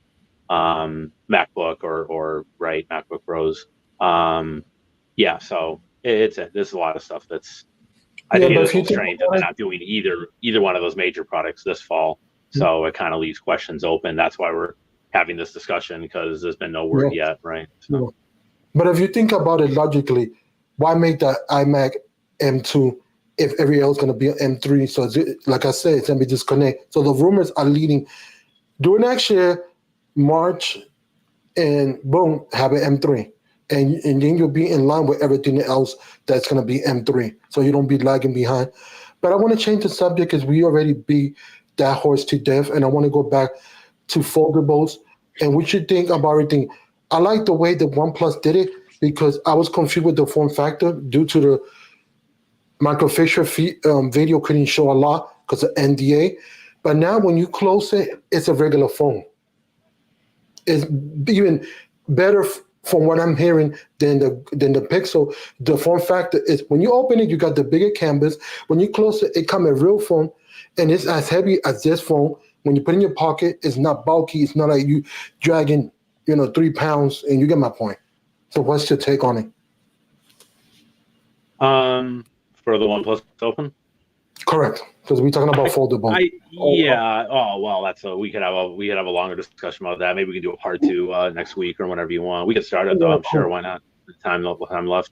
MacBook or right MacBook Pros. Yeah, so there's a lot of stuff that's. I think it's strange that they're not doing either one of those major products this fall. So it kind of leaves questions open. That's why we're having this discussion, because there's been no word yet, right? So. But if you think about it logically, why make the iMac M2 if every else is going to be an M3? So like I said, it's going to be disconnect. So the rumors are leading. During next year, March, and boom, have an M3. And then you'll be in line with everything else that's going to be M3. So you don't be lagging behind. But I want to change the subject because we already beat that horse to death, and I want to go back to foldables, and we should think about everything. I like the way the OnePlus did it because I was confused with the form factor due to the microfacial video couldn't show a lot because of NDA. But now when you close it, it's a regular phone. It's even better from what I'm hearing than the Pixel. The form factor is when you open it, you got the bigger canvas. When you close it, it comes a real phone. And it's as heavy as this phone. When you put it in your pocket, it's not bulky. It's not like you dragging, 3 pounds, and you get my point. So what's your take on it? For the OnePlus Open? Correct. Because we're talking about foldable. Yeah. Oh, well, we could have a longer discussion about that. Maybe we can do a part 2 next week or whenever you want. We can start it though. I'm sure. Why not? Time left.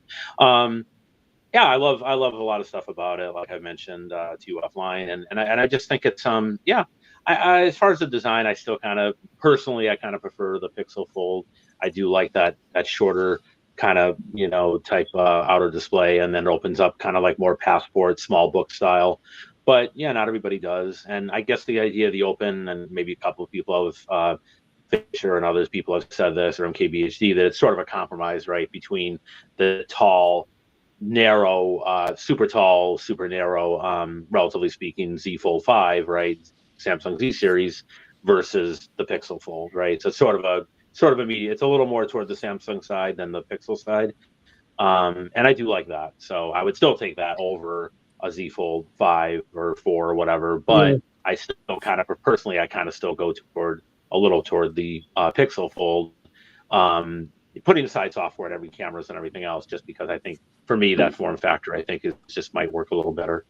Yeah, I love a lot of stuff about it, like I mentioned to you offline, and I just think it's I as far as the design, I still personally prefer the Pixel Fold. I do like that shorter kind of type outer display, and then it opens up kind of like more passport, small book style. But yeah, not everybody does, and I guess the idea of the Open, and maybe a couple of people have. Fisher and others people have said this, or MKBHD, that it's sort of a compromise, right, between the tall, narrow, super tall, super narrow, relatively speaking, Z Fold 5, right, Samsung Z series versus the Pixel Fold, right? So it's sort of a media. It's a little more toward the Samsung side than the Pixel side, and I do like that. So I would still take that over a Z Fold 5 or 4 or whatever. But I still personally, I still go toward the Pixel Fold, putting aside software and every cameras and everything else, just because I think for me that form factor just might work a little better.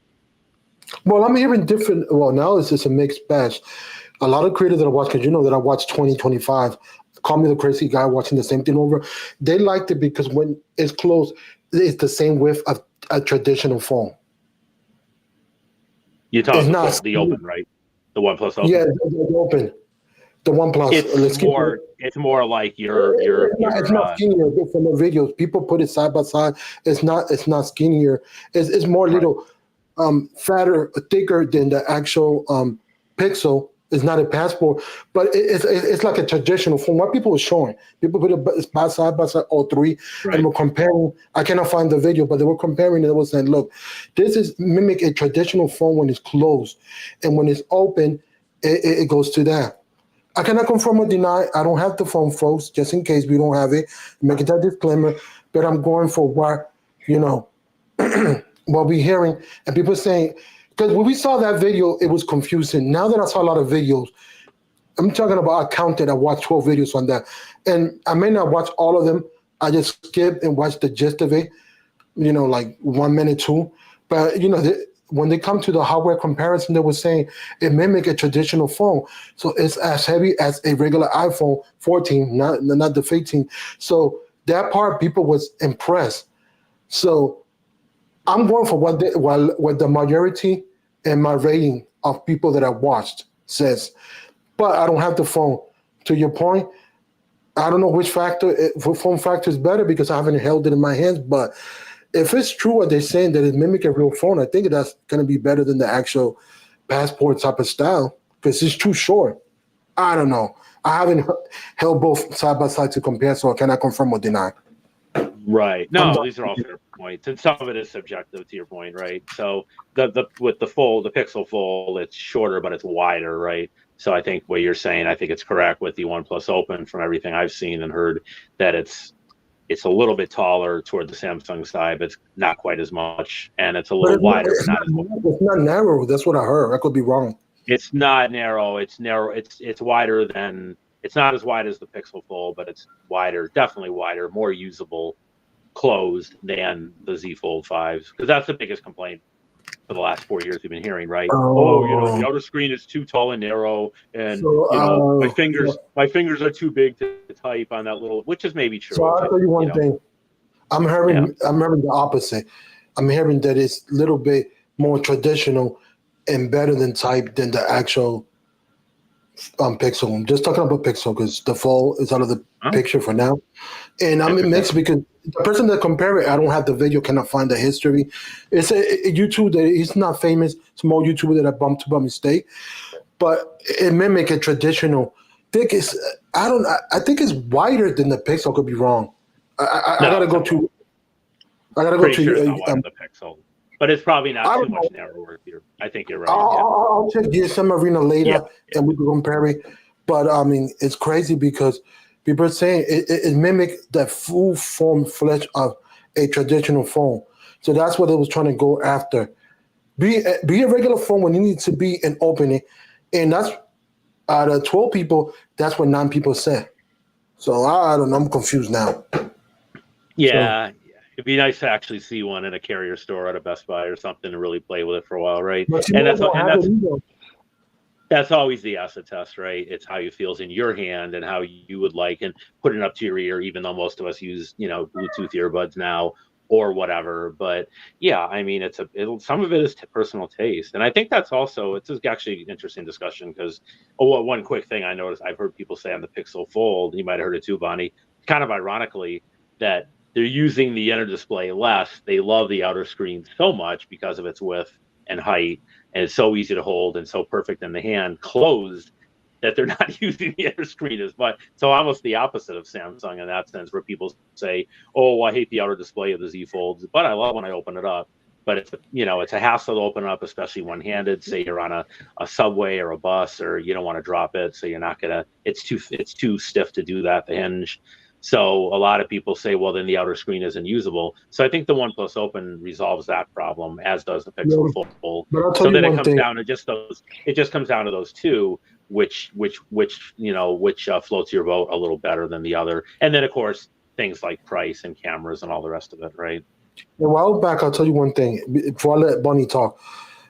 Well, I'm hearing different. Well, now it's just a mixed batch. A lot of creators that I watch, because that I watch 2025, call me the crazy guy watching the same thing over. They liked it because when it's closed, it's the same width of a traditional phone. You're talking about the Open, right? The OnePlus Open. Yeah, the Open. The OnePlus. It's more like your. It's not skinnier from the videos. People put it side by side. It's not skinnier. It's more little fatter, thicker than the actual Pixel. It's not a passport, but it's like a traditional phone. What people were showing, people put it side by side, all three, and were comparing. I cannot find the video, but they were comparing. And they were saying, "Look, this is mimic a traditional phone when it's closed, and when it's open, it goes to that." I cannot confirm or deny. I don't have the phone, folks, just in case we don't have it. Making that disclaimer, but I'm going for what, what we're hearing. And people saying, because when we saw that video, it was confusing. Now that I saw a lot of videos, I'm talking about, I counted, I watched 12 videos on that. And I may not watch all of them. I just skip and watch the gist of it, like 1 minute, 2. But, when they come to the hardware comparison, they were saying it mimic a traditional phone. So it's as heavy as a regular iPhone 14, not the 15. So that part, people was impressed. So I'm going for what the majority and my rating of people that I watched says. But I don't have the phone. To your point, I don't know which form factor is better because I haven't held it in my hands, but if it's true what they're saying that it mimic a real phone, I think that's going to be better than the actual passport type of style because it's too short. I don't know. I haven't held both side by side to compare, so I cannot confirm or deny. Right. No, these are all fair points, and some of it is subjective to your point, right? So with the Pixel Fold, it's shorter but it's wider, right? So I think what you're saying, I think it's correct with the OnePlus Open from everything I've seen and heard, that it's a little bit taller toward the Samsung side, but it's not quite as much, and it's a But little wider, but not as much. It's not narrow. That's what I heard. I could be wrong. It's not narrow. It's narrow. It's wider than. It's not as wide as the Pixel Fold, but it's wider, definitely wider, more usable, closed than the Z Fold 5s, because that's the biggest complaint for the last 4 years we've been hearing, right? The outer screen is too tall and narrow, and my fingers are too big to type on that little, which is maybe true. So I'll tell you one thing. I'm hearing the opposite. I'm hearing that it's a little bit more traditional and better than type than the actual Pixel. I'm just talking about Pixel because the Fold is out of the picture for now. And I'm mixed because the person that compare it, I don't have the video, cannot find the history. It's a YouTube that he's not famous, small YouTuber that I bumped by mistake, but it mimic a traditional. I think it's wider than the Pixel. Could be wrong. I gotta go to. I gotta go to the Pixel, but it's probably not too much narrower here. I think you're right. I'll check GSM Arena later and we can compare it. But I mean, it's crazy because people are saying it mimics the full form flesh of a traditional phone. So that's what it was trying to go after. Be a regular phone when you need to be and open it. And that's out of 12 people, that's what 9 people said. So I don't know. I'm confused now. Yeah. So, it'd be nice to actually see one in a carrier store at a Best Buy or something and really play with it for a while, right? That's always the acid test, right? It's how you feels in your hand and how you would like, and put it up to your ear, even though most of us use, Bluetooth earbuds now or whatever. But yeah, I mean, some of it is personal taste. And I think that's also, it's actually an interesting discussion because one quick thing I noticed, I've heard people say on the Pixel Fold, you might have heard it too, Bonnie, kind of ironically, that they're using the inner display less. They love the outer screen so much because of its width and height, and it's so easy to hold and so perfect in the hand closed that they're not using the inner screen as much. So almost the opposite of Samsung in that sense, where people say, "Oh, I hate the outer display of the Z Folds, but I love when I open it up." But it's a hassle to open it up, especially one-handed. Say you're on a subway or a bus, or you don't want to drop it, so you're not gonna. It's too stiff to do that. The hinge. So a lot of people say, well, then the outer screen isn't usable. So I think the OnePlus Open resolves that problem, as does the Pixel Fold. So then it comes down to just those. It just comes down to those two, which floats your boat a little better than the other. And then of course things like price and cameras and all the rest of it, right? A while back, I'll tell you one thing before I let Bunny talk,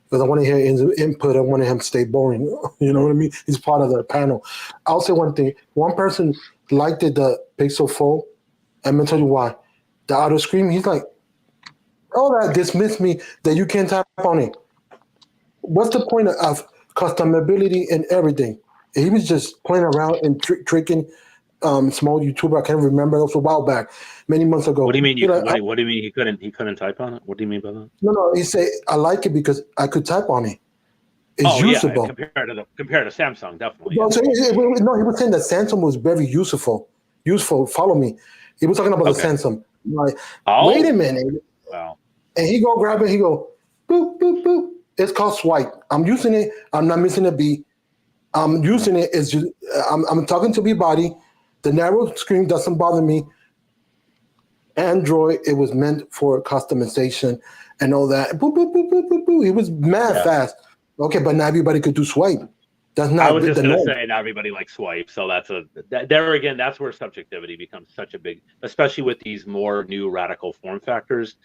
because I want to hear his input. I want him to stay boring. You know what I mean? He's part of the panel. I'll say one thing. One person liked the Pixel Fold. I'm gonna tell you why. The outer screen, he's like, "Oh, that dismissed me that you can't tap on it." What's the point of customability and everything? He was just playing around and tricking small YouTuber. I can't remember. It was a while back, many months ago. What do you mean? What do you mean he couldn't type on it? What do you mean by that? No. He said I like it because I could type on it. It's usable. Yeah, compared to Samsung, definitely. No, so he was saying that Samsung was very useful. Follow me. He was talking about the Samsung. Like, wait a minute. Wow. And he go grab it. He go, boop, boop, boop. It's called swipe. I'm using it. I'm not missing a beat. I'm using it. It's just I'm talking to my body. The narrow screen doesn't bother me. Android, it was meant for customization and all that. Boop, boop, boop, boop, boop, boop. It was mad fast. Okay, but not everybody could do swipe. That's not. I was just going to say not everybody likes swipe, so there again. That's where subjectivity becomes such a big, especially with these more new radical form factors.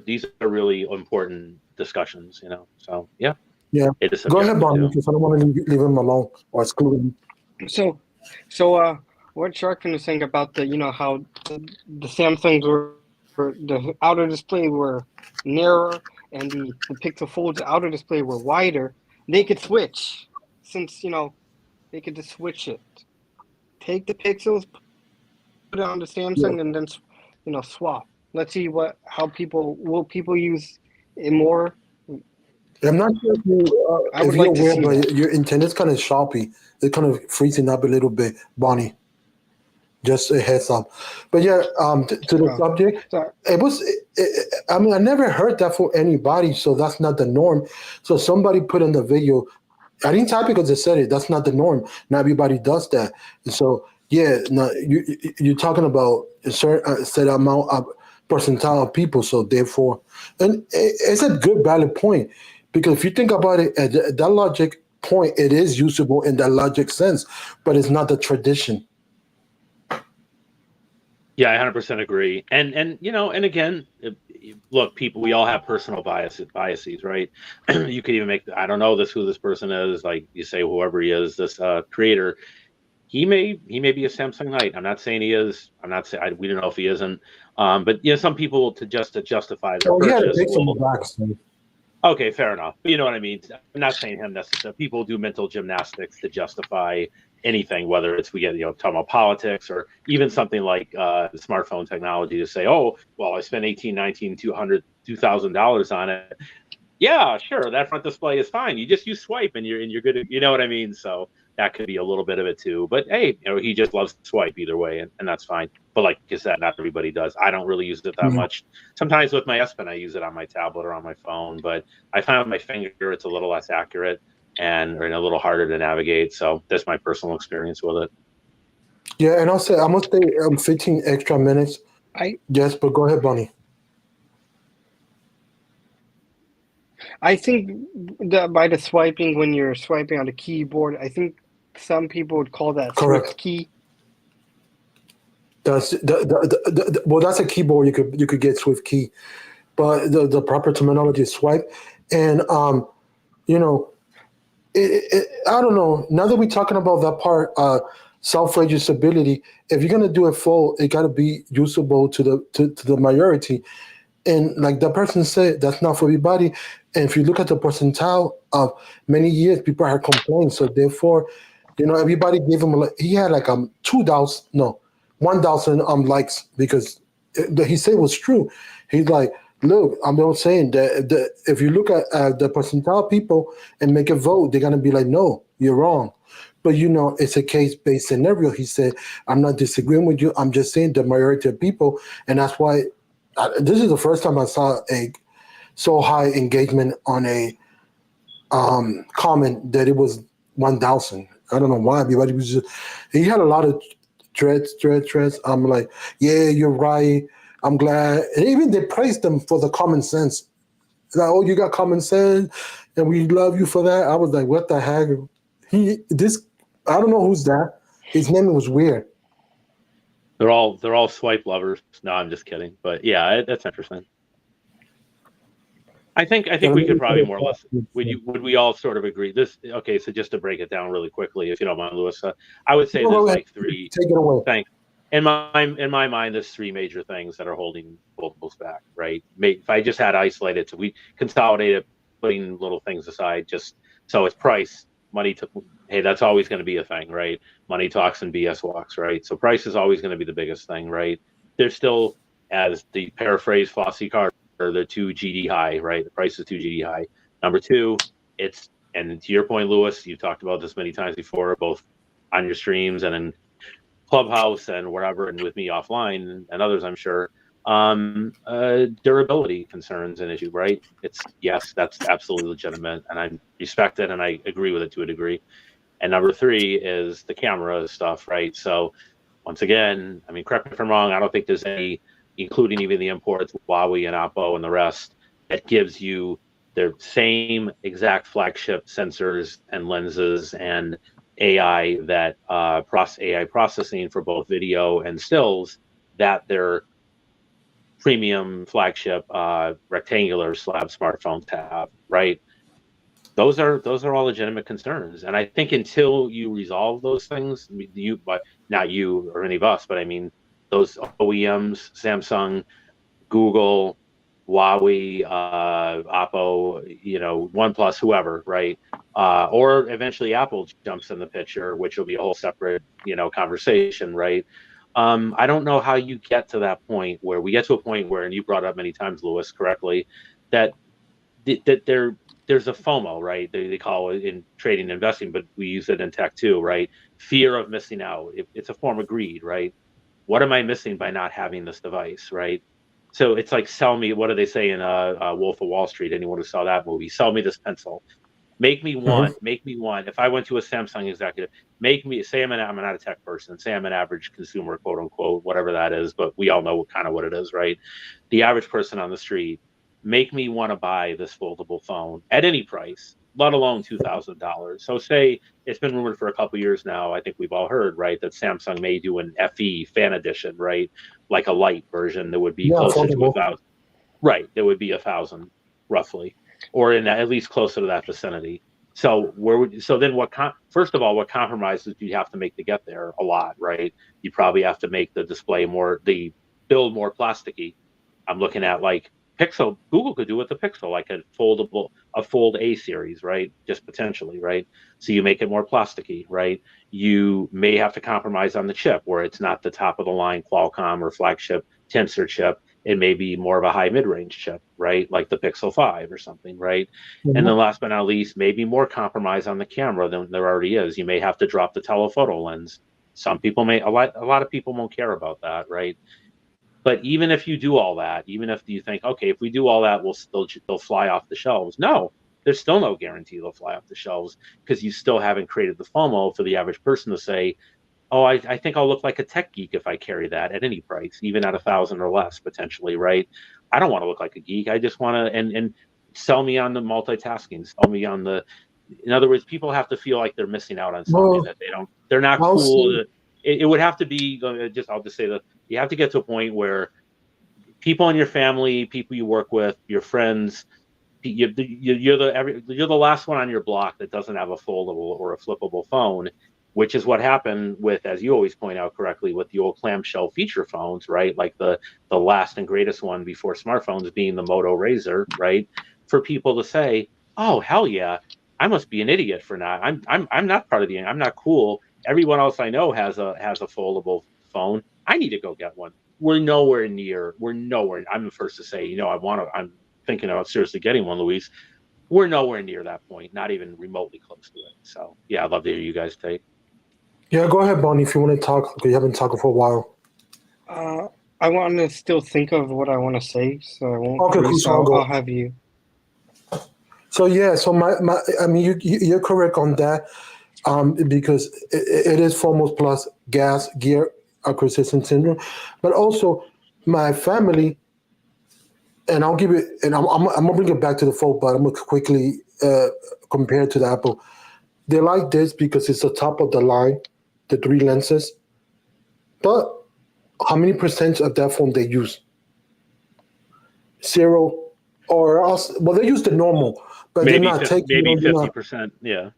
These are really important discussions, So yeah. Go ahead, Bonnie, because I don't want to leave him alone or exclude him. So, what Shark can think about how the Samsungs were the outer display were narrower and the Pixel Fold's outer display were wider, they could switch. Since, they could just switch it. Take the Pixels, put it on the Samsung, and then, swap. Let's see how people use it more. I'm not sure if you're aware, but your internet's kind of choppy. It's kind of freezing up a little bit, Bonnie. Just a heads up. But yeah, to the subject, it was. I never heard that for anybody, so that's not the norm. So somebody put in the video, I didn't type it because they said it. That's not the norm. Not everybody does that. And so, yeah, no, you're talking about a certain set amount of percentile of people. So therefore, and it's a good valid point because if you think about it, at that logic point, it is usable in that logic sense, but it's not the tradition. Yeah, I 100% agree. And and again, look, people, we all have personal biases, right? You could even make, I don't know who this person is, like you say, whoever he is, this creator, he may be a Samsung Knight. I'm not saying he is. I'm not saying, we don't know if he isn't. But some people to justify their Oh, yeah, it purchase. takes some back. So. Okay, fair enough. You know what I mean? I'm not saying him necessarily. People do mental gymnastics to justify anything, whether it's talking about politics or even something like smartphone technology to say, oh, well, I spent $18, $19, $2,000 on it. Yeah, sure, that front display is fine. You just use swipe and you're good. You know what I mean? So that could be a little bit of it too. But hey, he just loves swipe either way, and that's fine. But like you said, not everybody does. I don't really use it that much. Sometimes with my S Pen, I use it on my tablet or on my phone, but I find with my finger it's a little less accurate and a little harder to navigate. So that's my personal experience with it. Yeah, and I'm gonna stay 15 extra minutes. Yes, but go ahead, Bonnie. I think that by the swiping, when you're swiping on the keyboard, I think some people would call that Correct. Swift key. That's well, that's a keyboard. You could get Swift key, but the proper terminology is swipe. And I don't know. Now that we're talking about that part, self-registrability, if you're gonna do it full, it gotta be usable to the majority. And like that person said, that's not for everybody. And if you look at the percentile of many years, people have complained. So therefore, everybody gave him he had like 1,000 likes because he said it was true. He's like, look, I'm not saying that if you look at the percentile people and make a vote, they're gonna be like, no, you're wrong. But it's a case-based scenario. He said, I'm not disagreeing with you. I'm just saying the majority of people, and that's why this is the first time I saw a so high engagement on a comment that it was 1,000. I don't know why. Everybody was he had a lot of threads. I'm like, yeah, you're right. I'm glad. And even they praised them for the common sense. Like, oh, you got common sense, and we love you for that. I was like, what the heck? I don't know who's that. His name was weird. They're all swipe lovers. No, I'm just kidding. But yeah, that's interesting. I think we could probably more or less. Would we all sort of agree? Okay. So just to break it down really quickly, if you don't mind, Louis, I would say there's like three. Take it away. Thanks. In my mind, there's three major things that are holding both books back. Right. If I just had isolated, so we consolidated, putting little things aside, just so it's price, money. Hey, that's always going to be a thing, right? Money talks and BS walks, right? So price is always going to be the biggest thing, right? There's still, as the paraphrase Flossie Carter, they're too GD high, right? The price is too GD high. Number two, and to your point, Louis, you've talked about this many times before, both on your streams and in Clubhouse and wherever, and with me offline and others, I'm sure. Durability concerns an issue, right? Yes, that's absolutely legitimate, and I respect it and I agree with it to a degree. And number three is the camera stuff, right? So once again, I mean, correct me if I'm wrong, I don't think there's any, including even the imports, Huawei and Oppo and the rest, that gives you their same exact flagship sensors and lenses and AI that AI processing for both video and stills that their premium flagship rectangular slab smartphones have, right? Those are all legitimate concerns, and I think until you resolve those things, but not you or any of us, but I mean those OEMs, Samsung, Google, Huawei, Oppo, OnePlus, whoever, right? Or eventually Apple jumps in the picture, which will be a whole separate, conversation, right? I don't know how you get to that point where we get to a point where, and you brought up many times, Louis, correctly, that there's a FOMO, right? They call it in trading and investing, but we use it in tech too, right? Fear of missing out. It's a form of greed, right? What am I missing by not having this device, right? So it's like, sell me, what do they say in Wolf of Wall Street? Anyone who saw that movie, sell me this pencil. Make me one. Make me one. If I went to a Samsung executive, say I'm not a tech person. Say I'm an average consumer, quote unquote, whatever that is. But we all know what it is, right? The average person on the street. Make me want to buy this foldable phone at any price, let alone $2,000. So say it's been rumored for a couple of years now. I think we've all heard, right, that Samsung may do an FE fan edition, right, like a light version that would be closer to 1,000. Right, that would be 1,000 roughly, or in at least closer to that vicinity. So first of all, what compromises do you have to make to get there? A lot, right? You probably have to make the display the build more plasticky. I'm looking at like Pixel. Google could do with the Pixel, like a Fold A series, right? Just potentially, right? So you make it more plasticky, right? You may have to compromise on the chip where it's not the top of the line Qualcomm or flagship Tensor chip. It may be more of a high mid-range chip, right? Like the Pixel 5 or something, right? Mm-hmm. And then last but not least, maybe more compromise on the camera than there already is. You may have to drop the telephoto lens. Some people a lot of people won't care about that, right? But even if you do all that, even if you think, okay, if we do all that, they'll fly off the shelves. No, there's still no guarantee they'll fly off the shelves because you still haven't created the FOMO for the average person to say, oh, I think I'll look like a tech geek if I carry that at any price, even at 1,000 or less potentially, right? I don't want to look like a geek. I just want to and sell me on the multitasking, sell me on the. In other words, people have to feel like they're missing out on something that they're not cool. It would have to be I'll just say that you have to get to a point where people in your family, people you work with, your friends, you're the last one on your block that doesn't have a foldable or a flippable phone. Which is what happened with, as you always point out correctly, with the old clamshell feature phones, right? Like the last and greatest one before smartphones being the Moto Razr, right? For people to say, oh, hell yeah, I must be an idiot for not. I'm not part of I'm not cool. Everyone else I know has a foldable phone. I need to go get one. We're nowhere near. I'm the first to say, I'm thinking about seriously getting one, Luis. We're nowhere near that point, not even remotely close to it. So yeah, I'd love to hear you guys take. Yeah, go ahead, Bonnie, if you want to talk. You haven't talked for a while. I want to still think of what I want to say, so I won't. Okay, cool. So I'll have you. So yeah, so you're correct on that, because it is FOMO plus gear acquisition syndrome, but also my family, and I'll give it, and I'm gonna bring it back to the Fold, but I'm gonna quickly compare it to the Apple. They like this because it's the top of the line. The 3 lenses, but how many percent of that phone they use? 0, or else, well, they use the normal, but maybe they're not taking maybe 50%. Yeah,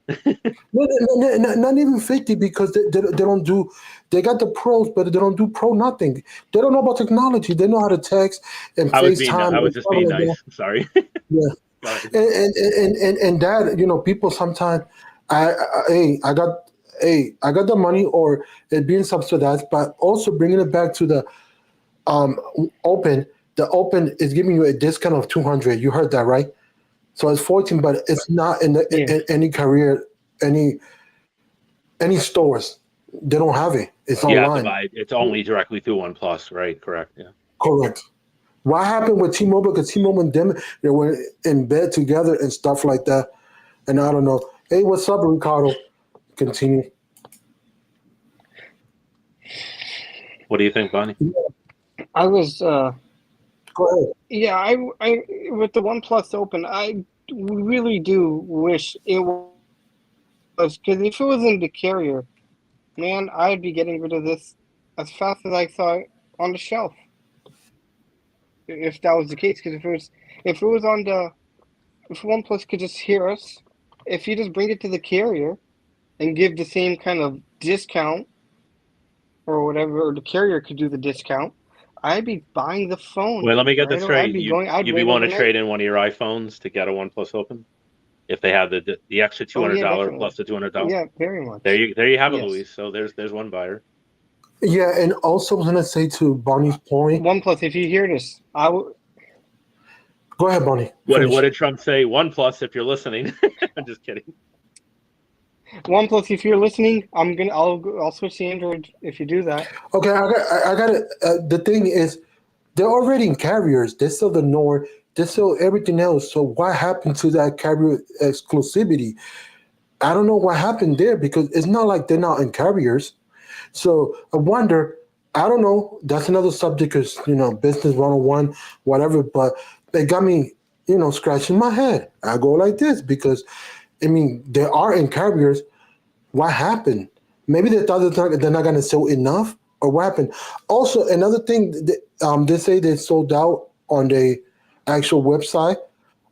not even 50 because they don't do. They got the pros, but they don't do pro nothing. They don't know about technology. They know how to text and FaceTime. I was just being nice. Sorry. Yeah, and that people sometimes. I got the money, or it being subsidized, but also bringing it back to the Open. The Open is giving you a discount of $200. You heard that, right? So it's 14, but it's not in any career, any stores. They don't have it. It's online. It's only directly through OnePlus, right? Correct. Yeah. Correct. What happened with T-Mobile? Because T-Mobile and them, they were in bed together and stuff like that. And I don't know. Hey, what's up, Ricardo? Continue. What do you think, Bonnie? I was. Go ahead. Yeah, I with the OnePlus Open, I really do wish it was, because if it was in the carrier, man, I'd be getting rid of this as fast as I saw it on the shelf. If that was the case, because if OnePlus could just hear us, if you just bring it to the carrier and give the same kind of discount or whatever, or the carrier could do the discount, I'd be buying the phone. Well, let me get this straight. You'd be willing to trade in one of your iPhones to get a OnePlus Open if they have the extra $200 plus the $200. Yeah, very much. There you have it, Luis. So there's one buyer. Yeah, and also I was gonna say to Bonnie's point. OnePlus, if you hear this, I will. Go ahead, Bonnie. What did Trump say? OnePlus, if you're listening. I'm just kidding. OnePlus, if you're listening, I'll switch to Android if you do that. Okay, I got it. The thing is, they're already in carriers. They sell the Nord They sell everything else. So what happened to that carrier exclusivity? I don't know what happened there because it's not like they're not in carriers. So I wonder. I don't know. That's another subject, because business 101, whatever. But they got me, scratching my head. I go like this because, I mean, there are in carriers. What happened? Maybe they thought they're not going to sell enough, or what happened? Also, another thing, they say they sold out on the actual website.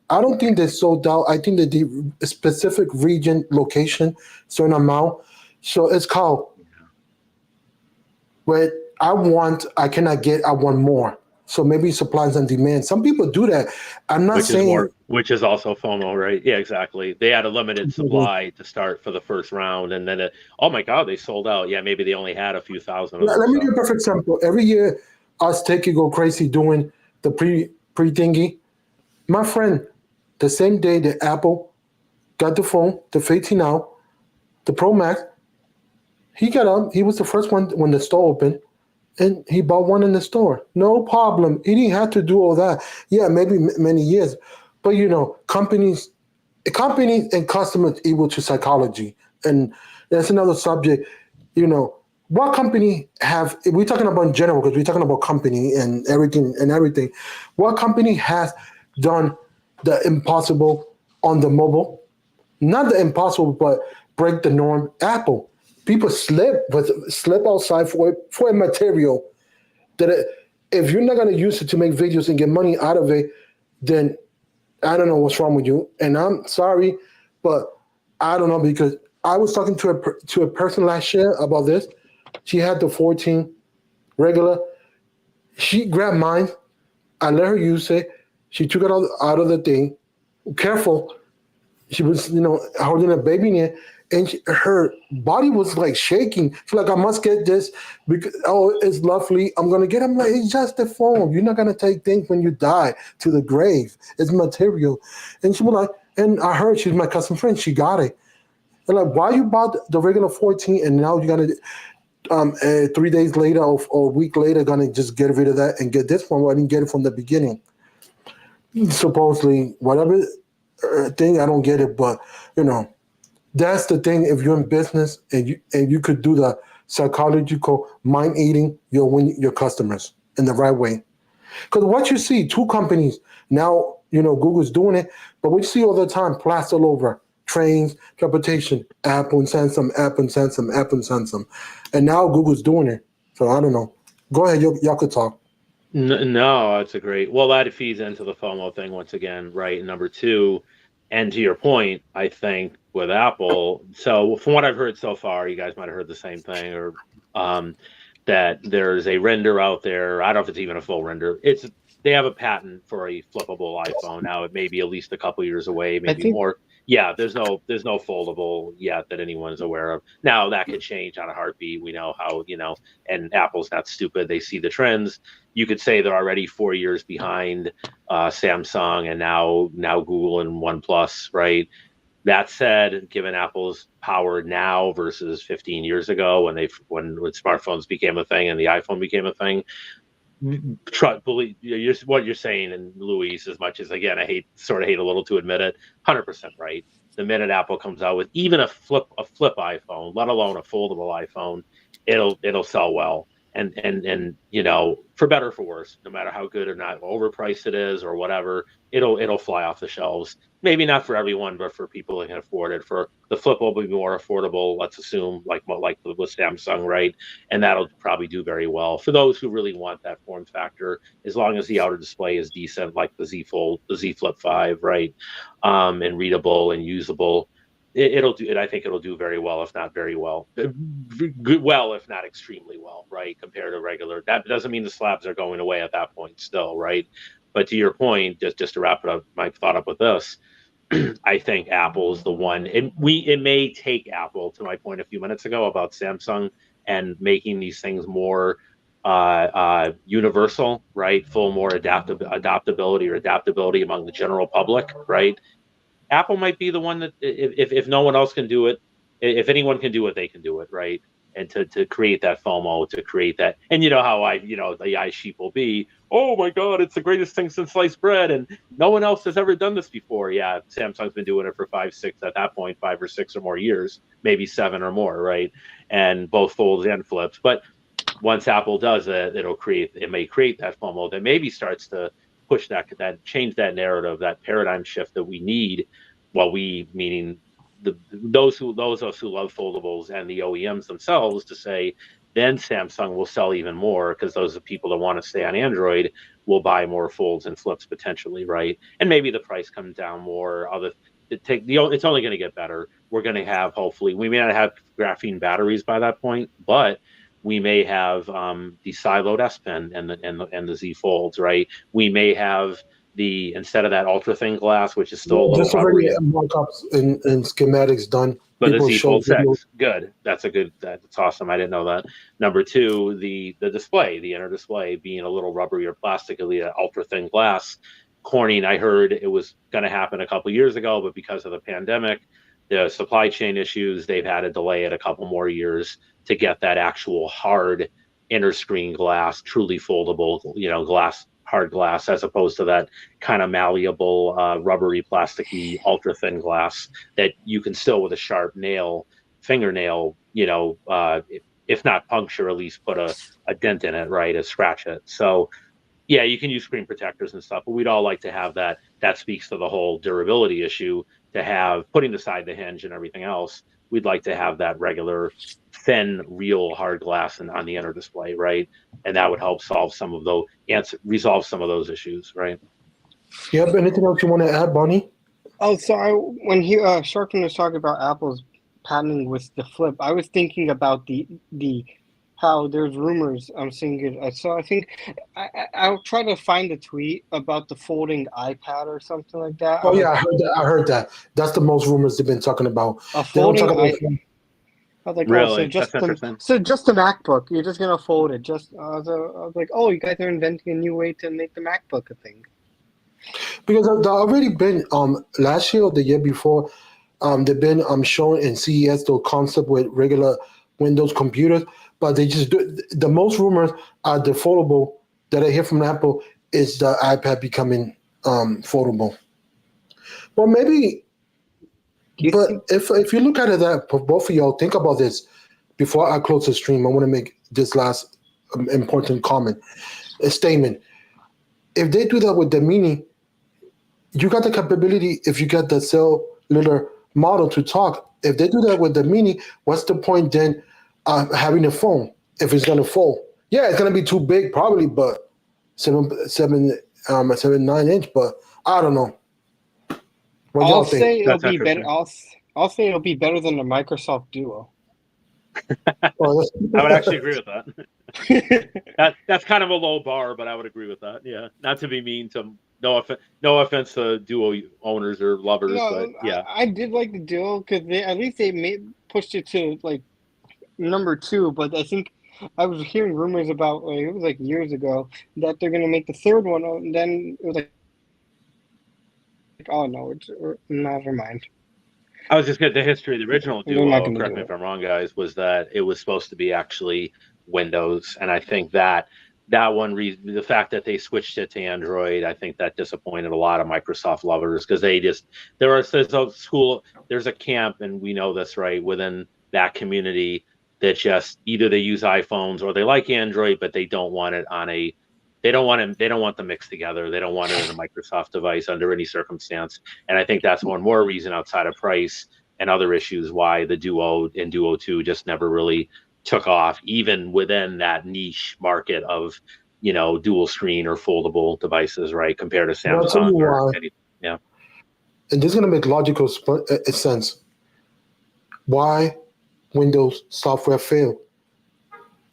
I don't think they sold out. I think they did a specific region, location, certain amount. So it's called, but I cannot get, I want more. So maybe supplies and demand. Some people do that. I'm not saying. Which is also FOMO, right? Yeah, exactly. They had a limited supply to start for the first round, and then oh my God, they sold out. Yeah, maybe they only had a few thousand. Let me give you a perfect example. Every year, us take go crazy doing the pre thingy. My friend, the same day that Apple got the phone, the 15 out, the Pro Max, he got up. He was the first one when the store opened, and he bought one in the store. No problem. He didn't have to do all that. Yeah, maybe many years, but companies and customers equal to psychology, and that's another subject. What company have? If we're talking about in general, because we're talking about company and everything. What company has done the impossible on the mobile? Not the impossible, but break the norm. Apple. People slip outside for a material that if you're not gonna use it to make videos and get money out of it, then I don't know what's wrong with you. And I'm sorry, but I don't know, because I was talking to a person last year about this. She had the 14 regular. She grabbed mine. I let her use it. She took it out of the thing. Careful. She was, holding a baby in it, and her body was like shaking. She's like, I must get this because it's lovely. I'm gonna get it. I'm like, it's just a phone. You're not gonna take things when you die to the grave. It's material. And she was like, and I heard she's my cousin friend. She got it. And like, why you bought the regular 14 and now you're gonna 3 days later or a week later gonna just get rid of that and get this one? Well, I didn't get it from the beginning. Supposedly, whatever thing, I don't get it, but that's the thing. If you're in business and you could do the psychological mind eating, you'll win your customers in the right way. Because what you see, two companies now, Google's doing it, but we see all the time plaster all over trains, transportation, Apple and Samsung, Apple and Samsung, Apple and Samsung, and now Google's doing it. So I don't know. Go ahead, y'all could talk. No, that's a great. Well, that feeds into the FOMO thing once again, right? Number two, and to your point, I think with Apple. So from what I've heard so far, you guys might have heard the same thing, or that there's a render out there. I don't know if it's even a full render. They have a patent for a flippable iPhone now. It may be at least a couple years away, maybe more. Yeah, there's no foldable yet that anyone's aware of. Now that could change on a heartbeat. We know how, and Apple's not stupid. They see the trends. You could say they're already 4 years behind Samsung and now Google and OnePlus, right? That said, given Apple's power now versus 15 years ago when smartphones became a thing and the iPhone became a thing, believe what you're saying, and Luis, as much as again I hate a little to admit it, 100% right. The minute Apple comes out with even a flip iPhone, let alone a foldable iPhone, it'll sell well. And for better or for worse, no matter how good or not overpriced it is or whatever, it'll fly off the shelves. Maybe not for everyone, but for people that can afford it. For the Flip will be more affordable, let's assume, like with Samsung, right? And that'll probably do very well for those who really want that form factor, as long as the outer display is decent, like the Z Fold, the Z Flip 5, right? And readable and usable. It'll do. I think it'll do very well, if not very well. Good, well, if not extremely well, right? Compared to regular. That doesn't mean the slabs are going away at that point, still, right? But to your point, just to wrap it up, my thought up with this, I think Apple's the one. It may take Apple, to my point a few minutes ago about Samsung and making these things more universal, right? More adaptability among the general public, right? Apple might be the one that, if no one else can do it, if anyone can do it, they can do it, right? And to create that FOMO, to create that, and how the eye sheep will be, oh my God, it's the greatest thing since sliced bread, and no one else has ever done this before. Yeah, Samsung's been doing it for 5 or 6 or more years, maybe 7 or more, right? And both folds and flips. But once Apple does it, it may create that FOMO that maybe starts to push that change that narrative, that paradigm shift that we need. Well, we meaning those of us who love foldables and the OEMs themselves, to say, then Samsung will sell even more, because those are people that want to stay on Android will buy more folds and flips potentially, right? And maybe the price comes down more. It's only going to get better. We're going to have, hopefully, we may not have graphene batteries by that point, but we may have the siloed S Pen and the Z Folds, right? We may have instead of that ultra thin glass, which is still a little There's already rubbery, mock-ups and schematics done. but the People Z show Fold videos. 6, good. That's awesome. I didn't know that. Number 2, the display, the inner display being a little rubbery or plastically ultra thin glass. Corning, I heard it was going to happen a couple years ago, but because of the pandemic, the supply chain issues, they've had to delay it a couple more years to get that actual hard inner screen glass, truly foldable, glass, hard glass, as opposed to that kind of malleable, rubbery, plasticky, ultra thin glass that you can still, with a sharp fingernail, if not puncture, at least put a dent in it, right, to scratch it. So yeah, you can use screen protectors and stuff, but we'd all like to have that. That speaks to the whole durability issue, to have, putting aside the hinge and everything else, we'd like to have that regular thin, real hard glass on the inner display, right? And that would help resolve some of those issues, right? Yep. Anything else you want to add, Bonnie? Oh, sorry. When Sharkin was talking about Apple's patenting with the flip, I was thinking about the how there's rumors. I'm seeing it. So I think I'll try to find a tweet about the folding iPad or something like that. Oh yeah, I heard that. That's the most rumors they've been talking about. A They don't folding talk about iPad. I was like, Really? oh, so That's interesting. just the MacBook. You're just gonna fold it. I was like, oh, you guys are inventing a new way to make the MacBook a thing. because there already been last year or the year before, they've been showing in CES the concept with regular Windows computers, but they just do the most rumors are the foldable that I hear from Apple is the iPad becoming foldable. Well, maybe, but if you look at it, that for both of y'all, think about this before I close the stream. I want to make this last important statement. If they do that with the Mini, you got the capability. If you got the cellular model to talk, if they do that with the Mini, what's the point then having a phone if it's gonna fold? Yeah, it's gonna be too big probably, but 7.9 inch. But I don't know. What y'all think? I'll say it'll be better than the Microsoft Duo. I would actually agree with that. That's kind of a low bar, but I would agree with that. Yeah, not to be mean to no offense to Duo owners or lovers, but yeah, I did like the Duo because at least they pushed it to like number 2. But I think I was hearing rumors about it was like years ago that they're gonna make the third one, and then it was like oh no, never mind. I was just getting the history of the original Duo. Correct me if I'm wrong, guys. Was that it was supposed to be actually Windows, and I think that one reason, the fact that they switched it to Android, I think that disappointed a lot of Microsoft lovers, because there's a camp, and we know this, right, within that community that just either they use iPhones or they like Android, but they don't want it they don't want them mixed together. They don't want it in a Microsoft device under any circumstance. And I think that's one more reason outside of price and other issues why the Duo and Duo 2 just never really took off, even within that niche market of, dual screen or foldable devices, right? Compared to Samsung or anything. Yeah. And this is going to make logical sense. Why Windows software failed?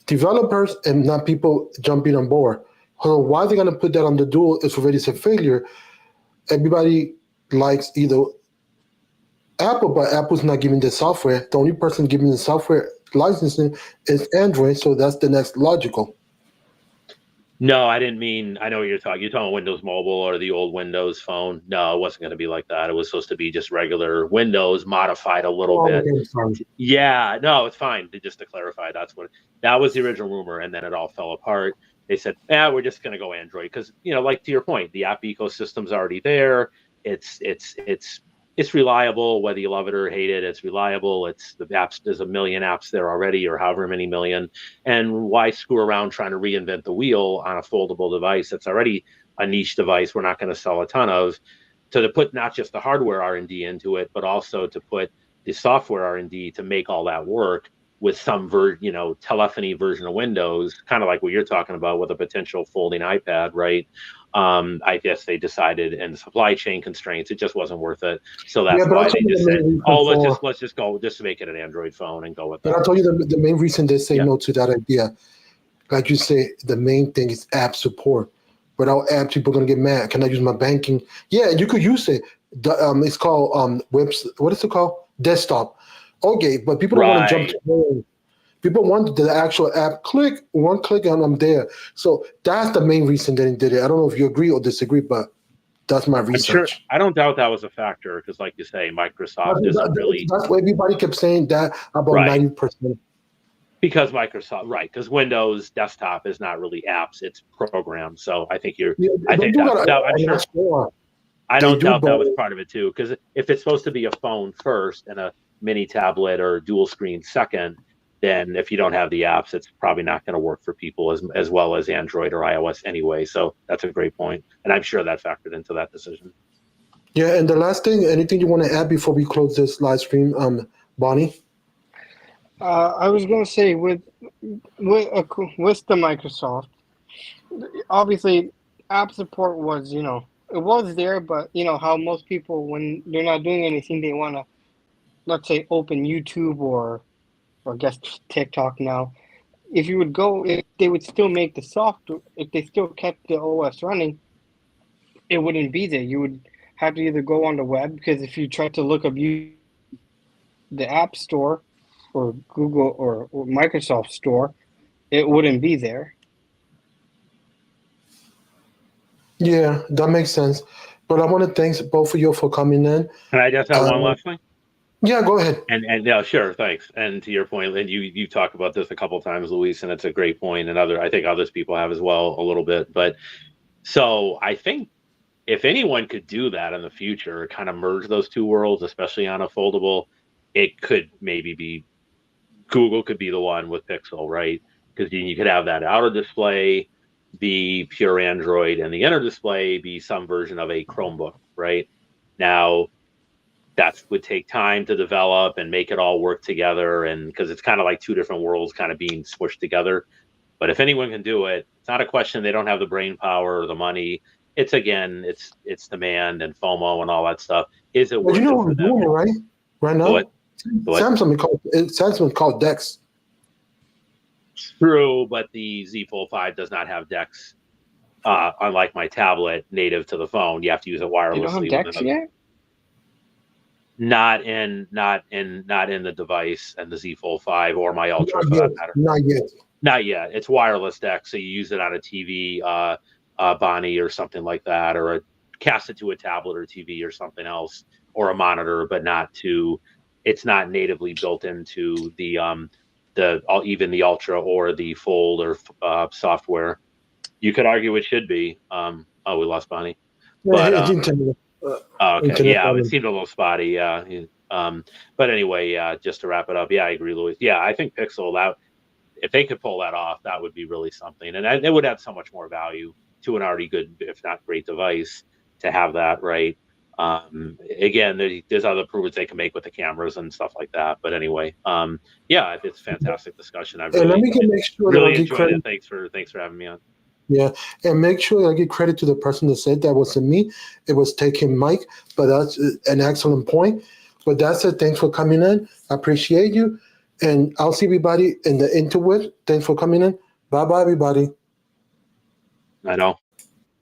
Developers and not people jumping on board. So why they're going to put that on the Duo is already a failure. Everybody likes either Apple, but Apple's not giving the software. The only person giving the software licensing is Android, so that's the next logical. No, I didn't mean, I know what you're talking. You're talking Windows Mobile or the old Windows Phone. No, it wasn't going to be like that. It was supposed to be just regular Windows modified a little bit. Okay, yeah, no, it's fine. Just to clarify, that was the original rumor, and then it all fell apart. they said, we're just going to go Android because, like to your point, the app ecosystem's already there. It's reliable, whether you love it or hate it. It's reliable. It's the apps. There's a million apps there already, or however many million. And why screw around trying to reinvent the wheel on a foldable device that's already a niche device we're not going to sell a ton of? To put not just the hardware R&D into it, but also to put the software R&D to make all that work with some telephony version of Windows, kind of like what you're talking about with a potential folding iPad, right? I guess they decided, and the supply chain constraints, it just wasn't worth it. So that's why they just said, let's just go, just make it an Android phone and go with that. But I'll tell you the main reason they say no to that idea, like you say, the main thing is app support. Without apps, people are gonna get mad. Can I use my banking? Yeah, you could use it. It's called what is it called? Desktop. Okay, but people don't want to jump to home. People want the actual app. Click one click and I'm there. So that's the main reason they did it. I don't know if you agree or disagree, but that's my research. Sure, I don't doubt that was a factor because, like you say, Microsoft isn't really. That's why everybody kept saying that about 90%. Because Microsoft, because Windows desktop is not really apps; it's programs. So I think you're. I think that. I don't doubt that was part of it too. Because if it's supposed to be a phone first and a mini tablet or dual screen second, then if you don't have the apps, it's probably not going to work for people as well as Android or iOS anyway. So that's a great point, and I'm sure that factored into that decision. Yeah, and the last thing, anything you want to add before we close this live stream, Bonnie? I was going to say with the Microsoft, obviously app support was, it was there, but how most people, when they're not doing anything, they want to, let's say, open YouTube or I guess TikTok now. If they would still make the software, if they still kept the OS running, it wouldn't be there. You would have to either go on the web, because if you try to look up the App Store or Google or Microsoft Store, it wouldn't be there. Yeah, that makes sense. But I want to thank both of you for coming in. Can I just have one last thing? Yeah, go ahead. And yeah, sure, thanks. And to your point, and you talked about this a couple of times, Luis, and it's a great point, and I think others people have as well a little bit. But so I think if anyone could do that in the future, kind of merge those two worlds, especially on a foldable, it could maybe be Google could be the one with Pixel, right? Because you could have that outer display be pure Android and the inner display be some version of a Chromebook, right? Now, that would take time to develop and make it all work together, and because it's kind of like two different worlds kind of being smushed together. But if anyone can do it, it's not a question they don't have the brain power or the money. It's demand and FOMO and all that stuff. Is it? Well, you know we're doing it right now. What? Samsung called DeX. True, but the Z Fold 5 does not have DeX. Unlike my tablet, native to the phone, you have to use it wirelessly. You don't have DeX yet? Not in the device and the Z Fold 5 or my Ultra for that matter. Not yet. Not yet. It's wireless DeX, so you use it on a TV, Bonnie or something like that, or cast it to a tablet or TV or something else, or a monitor, but not to. It's not natively built into the even the Ultra or the Fold or software. You could argue it should be. We lost Bonnie. But okay, yeah, it seemed a little spotty. Yeah, but anyway, just to wrap it up, yeah, I agree, Luis. Yeah, I think Pixel, that if they could pull that off, that would be really something, and it would add so much more value to an already good, if not great, device to have that, right? Again, there's other improvements they can make with the cameras and stuff like that. But anyway, yeah, it's a fantastic discussion. I really, make sure really enjoyed it. Thanks for having me on. Yeah, and make sure I give credit to the person that said that wasn't me. It was taking Mike, but that's an excellent point. But that's it. Thanks for coming in. I appreciate you. And I'll see everybody in the interweb. Thanks for coming in. Bye-bye, everybody. I know.